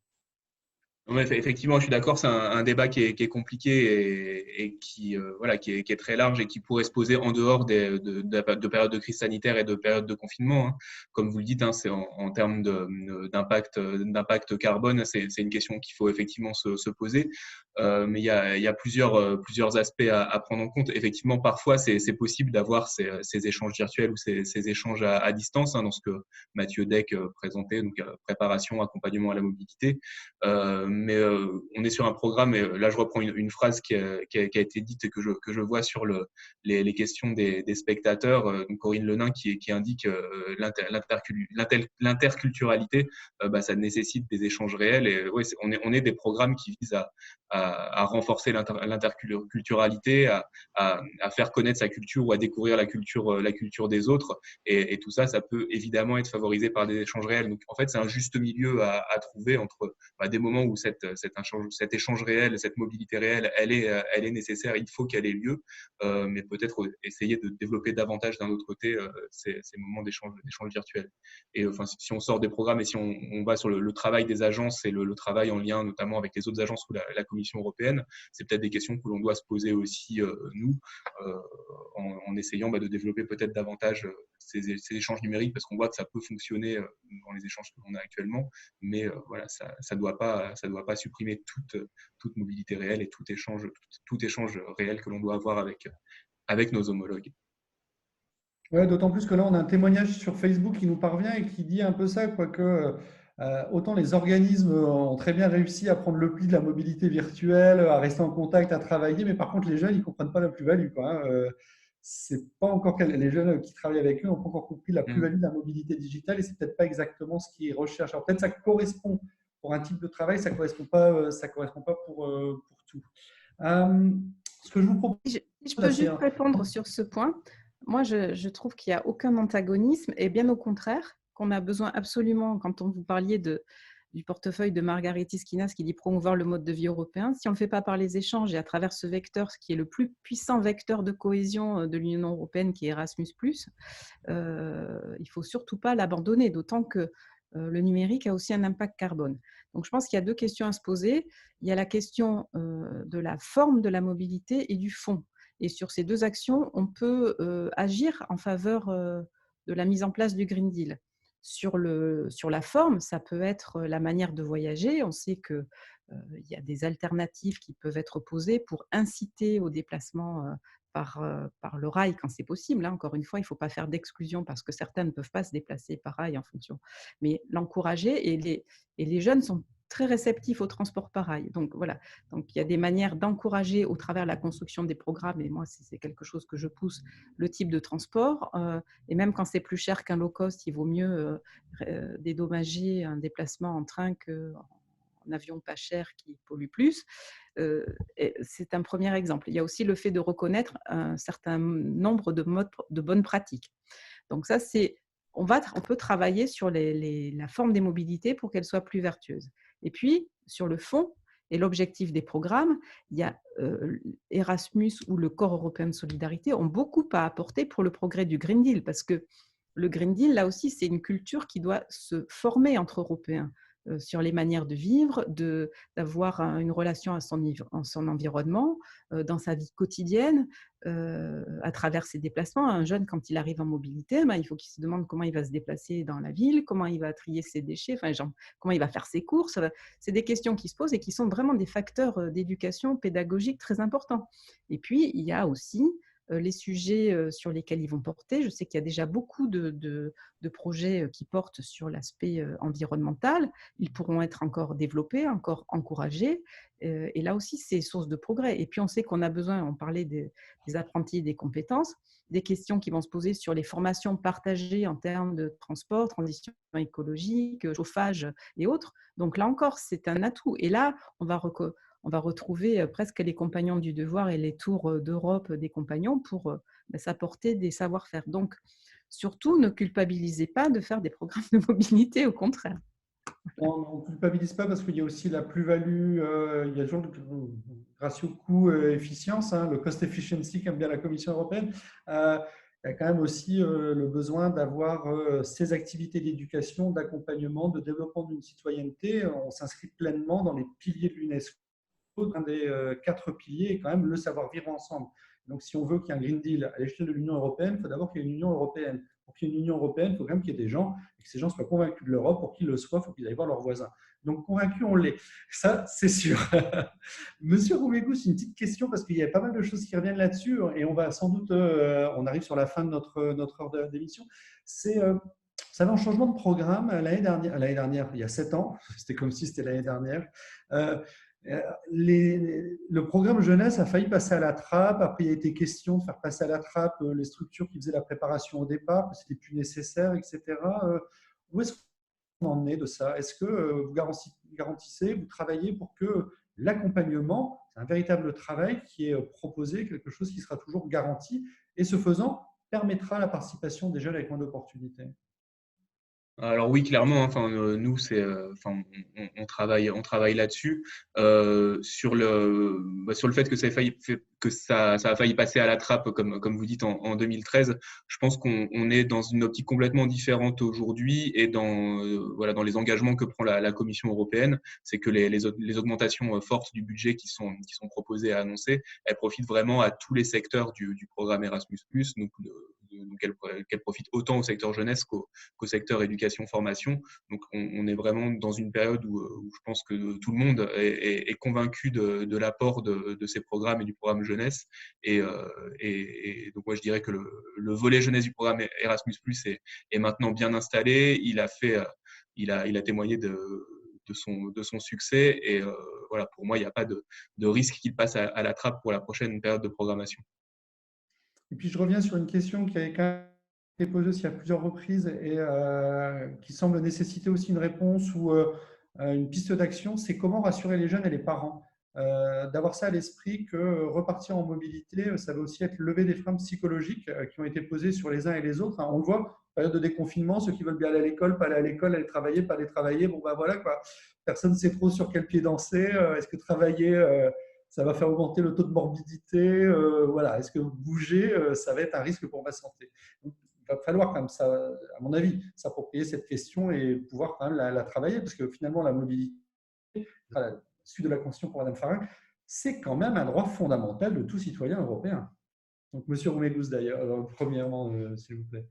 Ouais, effectivement, je suis d'accord, c'est un débat qui est compliqué et qui, voilà, qui est très large et qui pourrait se poser en dehors de périodes de crise sanitaire et de périodes de confinement, hein. Comme vous le dites, hein, c'est en termes d'impact carbone, c'est une question qu'il faut effectivement se poser. Mais il y a plusieurs aspects à prendre en compte. Effectivement, parfois, c'est possible d'avoir ces échanges virtuels ou ces échanges à distance, hein, dans ce que Mathieu Deck présentait, donc préparation, accompagnement à la mobilité. Mais on est sur un programme, et là je reprends une phrase qui a été dite et que je vois sur les questions des spectateurs, donc Corinne Lenain qui indique l'interculturalité, ça nécessite des échanges réels. Et ouais, on est des programmes qui visent à renforcer l'interculturalité, à faire connaître sa culture ou à découvrir la culture des autres. Et tout ça, ça peut évidemment être favorisé par des échanges réels. Donc en fait, c'est un juste milieu à trouver entre des moments où cet échange réel, cette mobilité réelle, elle est nécessaire, il faut qu'elle ait lieu, mais peut-être essayer de développer davantage d'un autre côté ces moments d'échange virtuels. Et enfin, si on sort des programmes et si on va sur le travail des agences et le travail en lien notamment avec les autres agences ou la Commission européenne, c'est peut-être des questions que l'on doit se poser aussi nous, en essayant de développer peut-être davantage ces échanges numériques, parce qu'on voit que ça peut fonctionner dans les échanges que l'on a actuellement, mais voilà, ça doit pas supprimer toute mobilité réelle et tout échange réel que l'on doit avoir avec nos homologues. Ouais, d'autant plus que là, on a un témoignage sur Facebook qui nous parvient et qui dit un peu ça, quoi, que autant les organismes ont très bien réussi à prendre le pli de la mobilité virtuelle, à rester en contact, à travailler, mais par contre, les jeunes, ils ne comprennent pas la plus-value, quoi, hein. C'est pas encore les jeunes qui travaillent avec eux n'ont pas encore compris la plus-value de la mobilité digitale et c'est peut-être pas exactement ce qu'ils recherchent. Alors peut-être ça correspond pour un type de travail, ça correspond pas pour tout. Ce que je vous propose, je peux juste répondre sur ce point. Moi, je trouve qu'il n'y a aucun antagonisme et bien au contraire, qu'on a besoin absolument, quand on vous parliez du portefeuille de Margaritis Schinas qui dit promouvoir le mode de vie européen, si on ne le fait pas par les échanges et à travers ce vecteur, ce qui est le plus puissant vecteur de cohésion de l'Union européenne qui est Erasmus+, il ne faut surtout pas l'abandonner, d'autant que le numérique a aussi un impact carbone. Donc, je pense qu'il y a deux questions à se poser. Il y a la question de la forme de la mobilité et du fond. Et sur ces deux actions, on peut agir en faveur de la mise en place du Green Deal. Sur la forme, ça peut être la manière de voyager. On sait qu'il y a des alternatives qui peuvent être posées pour inciter au déplacement par le rail quand c'est possible. Hein. Encore une fois, il ne faut pas faire d'exclusion parce que certains ne peuvent pas se déplacer par rail en fonction. Mais l'encourager, et les jeunes sont très réceptifs au transport par rail. Donc voilà, donc il y a des manières d'encourager au travers de la construction des programmes, et moi c'est quelque chose que je pousse, le type de transport, et même quand c'est plus cher qu'un low cost, il vaut mieux dédommager un déplacement en train qu'en avion pas cher qui pollue plus. C'est un premier exemple. Il y a aussi le fait de reconnaître un certain nombre de bonnes pratiques. Donc ça, on peut travailler sur la forme des mobilités pour qu'elles soient plus vertueuses. Et puis, sur le fond et l'objectif des programmes, il y a Erasmus ou le Corps européen de solidarité ont beaucoup à apporter pour le progrès du Green Deal, parce que le Green Deal, là aussi, c'est une culture qui doit se former entre Européens sur les manières de vivre, d'avoir une relation à son environnement, dans sa vie quotidienne, à travers ses déplacements. Un jeune, quand il arrive en mobilité, il faut qu'il se demande comment il va se déplacer dans la ville, comment il va trier ses déchets, comment il va faire ses courses. C'est des questions qui se posent et qui sont vraiment des facteurs d'éducation pédagogique très importants. Et puis, il y a aussi les sujets sur lesquels ils vont porter. Je sais qu'il y a déjà beaucoup de projets qui portent sur l'aspect environnemental. Ils pourront être encore développés, encore encouragés. Et là aussi, c'est source de progrès. Et puis, on sait qu'on a besoin, on parlait des apprentis et des compétences, des questions qui vont se poser sur les formations partagées en termes de transport, transition écologique, chauffage et autres. Donc là encore, c'est un atout. Et là, on va retrouver presque les compagnons du devoir et les tours d'Europe des compagnons pour s'apporter des savoir-faire. Donc, surtout, ne culpabilisez pas de faire des programmes de mobilité, au contraire. On ne culpabilise pas parce qu'il y a aussi la plus-value, il y a toujours le ratio coût-efficience, hein, le cost efficiency qu'aime bien la Commission européenne. Il y a quand même aussi le besoin d'avoir ces activités d'éducation, d'accompagnement, de développement d'une citoyenneté. On s'inscrit pleinement dans les piliers de l'UNESCO. Un des 4 piliers est quand même le savoir-vivre ensemble. Donc, si on veut qu'il y ait un Green Deal à l'échelle de l'Union européenne, il faut d'abord qu'il y ait une Union européenne. Pour qu'il y ait une Union européenne, il faut quand même qu'il y ait des gens et que ces gens soient convaincus de l'Europe. Pour qu'ils le soient, il faut qu'ils aillent voir leurs voisins. Donc, convaincus, on l'est. Ça, c'est sûr. Monsieur Roumégous, une petite question parce qu'il y a pas mal de choses qui reviennent là-dessus et on va sans doute, on arrive sur la fin de notre heure d'émission. C'est, vous savez, en changement de programme, l'année dernière, il y a 7 ans, c'était comme si c'était l'année dernière, le programme jeunesse a failli passer à la trappe. Après, il a été question de faire passer à la trappe les structures qui faisaient la préparation au départ, parce que c'était plus nécessaire, etc. Où est-ce qu'on en est de ça? Est-ce que vous garantissez, vous travaillez pour que l'accompagnement, c'est un véritable travail qui est proposé, quelque chose qui sera toujours garanti, et ce faisant, permettra la participation des jeunes avec moins d'opportunités? Alors oui, clairement, hein, enfin, nous, enfin, on travaille là-dessus sur le fait que ça a failli passer à la trappe, comme vous dites en 2013. Je pense qu'on est dans une optique complètement différente aujourd'hui et voilà, dans les engagements que prend la Commission européenne, c'est que les augmentations fortes du budget qui sont proposées à annoncer, elles profitent vraiment à tous les secteurs du programme Erasmus+. Donc elles profitent autant au secteur jeunesse qu'au secteur éducation-formation. Donc, on est vraiment dans une période où je pense que tout le monde est convaincu de l'apport de ces programmes et du programme jeunesse. Et donc, moi, je dirais que le volet jeunesse du programme Erasmus+ est maintenant bien installé. Il a témoigné de son succès. Et voilà, pour moi, il n'y a pas de risque qu'il passe à la trappe pour la prochaine période de programmation. Et puis, je reviens sur une question qui avait quand même été posée aussi à plusieurs reprises et qui semble nécessiter aussi une réponse ou une piste d'action. C'est comment rassurer les jeunes et les parents. D'avoir ça à l'esprit que repartir en mobilité, ça va aussi être lever des freins psychologiques qui ont été posés sur les uns et les autres. On le voit, période de déconfinement, ceux qui veulent bien aller à l'école, pas aller à l'école, aller travailler, pas aller travailler. Bon, ben voilà quoi. Personne ne sait trop sur quel pied danser. Est-ce que travailler ça va faire augmenter le taux de morbidité. Voilà. Est-ce que bouger, ça va être un risque pour ma santé? Donc, il va falloir quand même, ça, à mon avis, s'approprier cette question et pouvoir quand même la travailler parce que finalement, la mobilité, à la suite de la Constitution pour Mme Farin, c'est quand même un droit fondamental de tout citoyen européen. Donc, Monsieur Roumégous, d'ailleurs, premièrement, s'il vous plaît.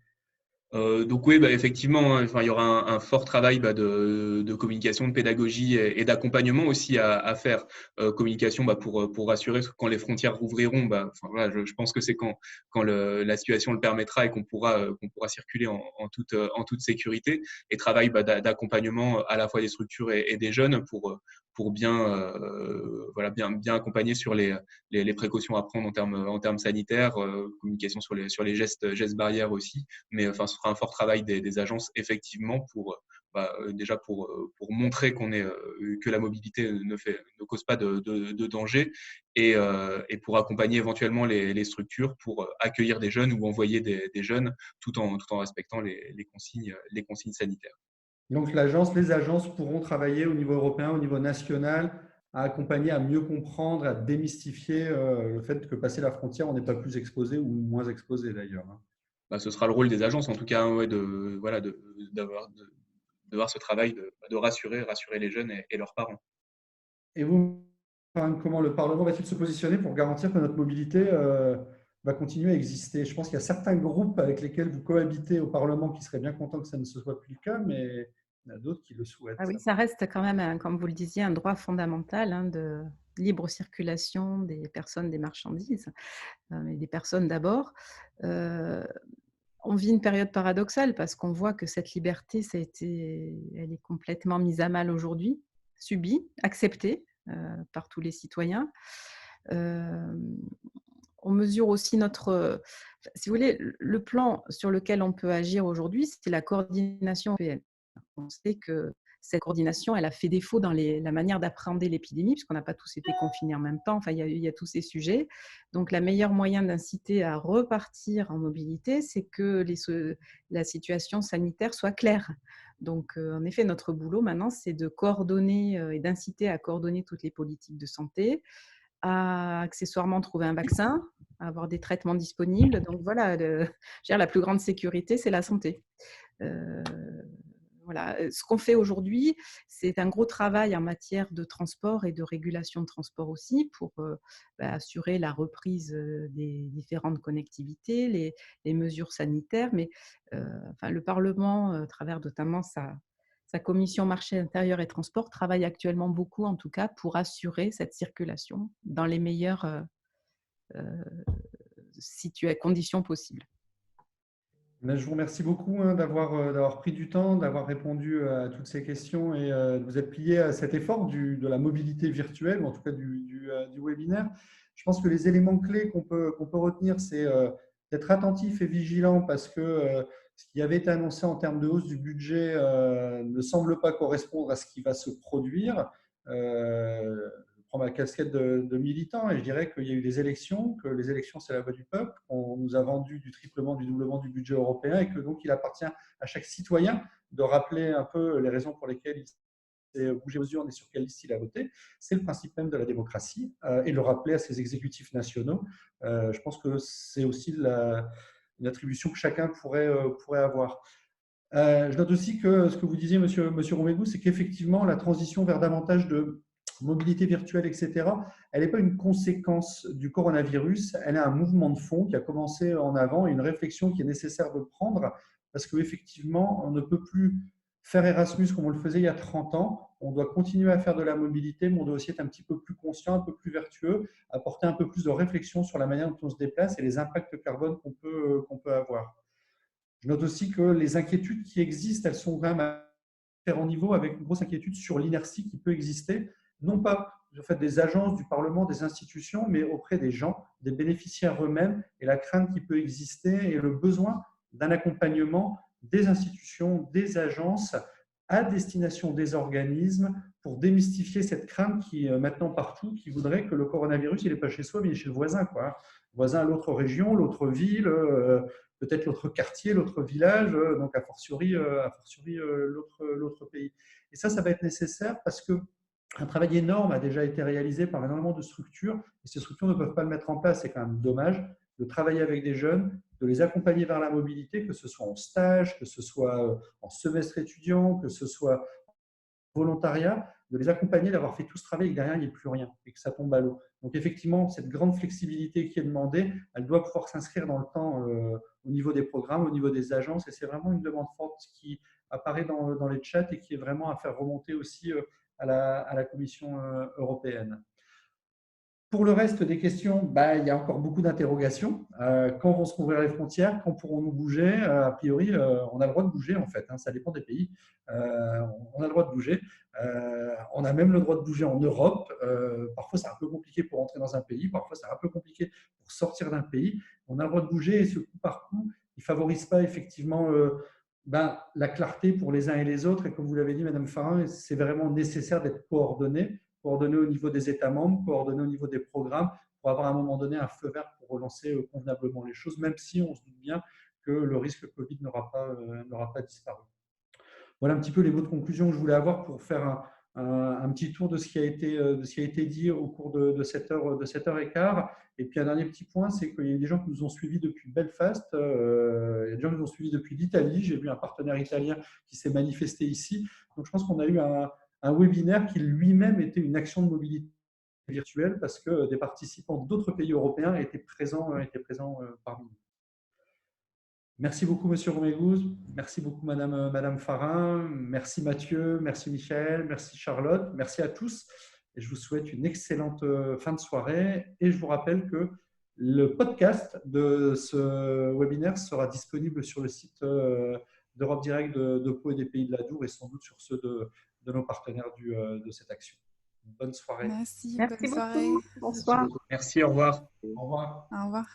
Donc oui, effectivement, hein, enfin, il y aura un fort travail de communication, de pédagogie et d'accompagnement aussi à faire. Communication pour rassurer quand les frontières rouvriront. Enfin, voilà, je pense que c'est quand la situation le permettra et qu'on pourra circuler en toute sécurité. Et travail d'accompagnement à la fois des structures et des jeunes pour bien accompagner sur les précautions à prendre en termes sanitaires, communication sur les gestes barrières aussi. Mais enfin, ce sera un fort travail des agences effectivement déjà pour montrer que la mobilité ne cause pas de danger et pour accompagner éventuellement les structures pour accueillir des jeunes ou envoyer des jeunes tout en respectant les consignes sanitaires. Donc, les agences pourront travailler au niveau européen, au niveau national, à accompagner, à mieux comprendre, à démystifier le fait que passer la frontière, on n'est pas plus exposé ou moins exposé d'ailleurs. Ce sera le rôle des agences, en tout cas, ouais, d'avoir ce travail de rassurer les jeunes et leurs parents. Et vous, comment le Parlement va-t-il se positionner pour garantir que notre mobilité va continuer à exister? Je pense qu'il y a certains groupes avec lesquels vous cohabitez au Parlement qui seraient bien contents que ça ne se soit plus le cas, mais il y en a d'autres qui le souhaitent. Ah oui, ça reste quand même, comme vous le disiez, un droit fondamental de libre circulation des personnes, des marchandises, mais des personnes d'abord. On vit une période paradoxale parce qu'on voit que cette liberté, elle est complètement mise à mal aujourd'hui, subie, acceptée par tous les citoyens. On mesure aussi si vous voulez, le plan sur lequel on peut agir aujourd'hui, c'est la coordination européenne. On sait que cette coordination, elle a fait défaut dans la manière d'appréhender l'épidémie, puisqu'on n'a pas tous été confinés en même temps. Enfin, il y a tous ces sujets. Donc, le meilleur moyen d'inciter à repartir en mobilité, c'est que la situation sanitaire soit claire. Donc, en effet, notre boulot maintenant, c'est de coordonner et d'inciter à coordonner toutes les politiques de santé, à accessoirement trouver un vaccin, à avoir des traitements disponibles. Donc voilà, je veux dire, la plus grande sécurité, c'est la santé. Voilà. Ce qu'on fait aujourd'hui, c'est un gros travail en matière de transport et de régulation de transport aussi pour assurer la reprise des différentes connectivités, les mesures sanitaires. Mais enfin, le Parlement, à travers notamment sa commission marché intérieur et transport, travaille actuellement beaucoup, en tout cas, pour assurer cette circulation dans les meilleures conditions possibles. Je vous remercie beaucoup d'avoir pris du temps, d'avoir répondu à toutes ces questions et de vous être plié à cet effort de la mobilité virtuelle, ou en tout cas du webinaire. Je pense que les éléments clés qu'on peut retenir, c'est d'être attentif et vigilant parce que ce qui avait été annoncé en termes de hausse du budget ne semble pas correspondre à ce qui va se produire. Je prends ma casquette de militant et je dirais qu'il y a eu des élections, que les élections, c'est la voix du peuple. On nous a vendu du triplement, du doublement du budget européen et que donc il appartient à chaque citoyen de rappeler un peu les raisons pour lesquelles il s'est bougé aux urnes et sur quelle liste il a voté. C'est le principe même de la démocratie et le rappeler à ses exécutifs nationaux. Je pense que c'est aussi une attribution que chacun pourrait avoir. Je note aussi que ce que vous disiez, monsieur Romégou, c'est qu'effectivement, la transition vers davantage de mobilité virtuelle, etc., elle n'est pas une conséquence du coronavirus, elle est un mouvement de fond qui a commencé en avant et une réflexion qui est nécessaire de prendre parce qu'effectivement, on ne peut plus faire Erasmus comme on le faisait il y a 30 ans. On doit continuer à faire de la mobilité, mais on doit aussi être un petit peu plus conscient, un peu plus vertueux, apporter un peu plus de réflexion sur la manière dont on se déplace et les impacts carbone qu'on peut avoir. Je note aussi que les inquiétudes qui existent, elles sont quand même à différents niveaux, avec une grosse inquiétude sur l'inertie qui peut exister, non pas en fait, des agences, du Parlement, des institutions, mais auprès des gens, des bénéficiaires eux-mêmes, et la crainte qui peut exister et le besoin d'un accompagnement des institutions, des agences à destination des organismes pour démystifier cette crainte qui est maintenant partout, qui voudrait que le coronavirus, il n'est pas chez soi, mais il est chez le voisin, quoi. Le voisin à l'autre région, l'autre ville, peut-être l'autre quartier, l'autre village, donc a fortiori l'autre pays. Et ça va être nécessaire parce qu'un travail énorme a déjà été réalisé par énormément de structures, et ces structures ne peuvent pas le mettre en place, c'est quand même dommage, de travailler avec des jeunes, de les accompagner vers la mobilité, que ce soit en stage, que ce soit en semestre étudiant, que ce soit volontariat, de les accompagner, d'avoir fait tout ce travail et que derrière, il n'y ait plus rien et que ça tombe à l'eau. Donc effectivement, cette grande flexibilité qui est demandée, elle doit pouvoir s'inscrire dans le temps au niveau des programmes, au niveau des agences, et c'est vraiment une demande forte qui apparaît dans les chats et qui est vraiment à faire remonter aussi à la Commission européenne. Pour le reste des questions, il y a encore beaucoup d'interrogations. Quand vont se rouvrir les frontières? Quand pourrons-nous bouger? A priori, on a le droit de bouger, en fait. Ça dépend des pays. On a le droit de bouger. On a même le droit de bouger en Europe. Parfois, c'est un peu compliqué pour entrer dans un pays. Parfois, c'est un peu compliqué pour sortir d'un pays. On a le droit de bouger et ce coup par coup, il ne favorise pas effectivement la clarté pour les uns et les autres. Et comme vous l'avez dit, Madame Farin, c'est vraiment nécessaire d'être coordonné au niveau des États membres, coordonné au niveau des programmes, pour avoir à un moment donné un feu vert pour relancer convenablement les choses, même si on se doute bien que le risque Covid n'aura pas disparu. Voilà un petit peu les mots de conclusion que je voulais avoir pour faire un petit tour de ce qui a été dit au cours de cette heure et quart. Et puis un dernier petit point, c'est qu'il y a des gens qui nous ont suivis depuis Belfast, il y a des gens qui nous ont suivis depuis l'Italie. J'ai vu un partenaire italien qui s'est manifesté ici. Donc je pense qu'on a eu un webinaire qui lui-même était une action de mobilité virtuelle parce que des participants d'autres pays européens étaient présents parmi nous. Merci beaucoup, Monsieur Romégou. Merci beaucoup, Madame Farin. Merci, Mathieu. Merci, Michael. Merci, Charlotte. Merci à tous. Et je vous souhaite une excellente fin de soirée. Et je vous rappelle que le podcast de ce webinaire sera disponible sur le site d'Europe Direct de Pau et des Pays de l'Adour et sans doute sur ceux de nos partenaires de cette action. Bonne soirée. Merci Merci bonne soirée. beaucoup. Bonsoir. Merci, au revoir. Au revoir. Au revoir.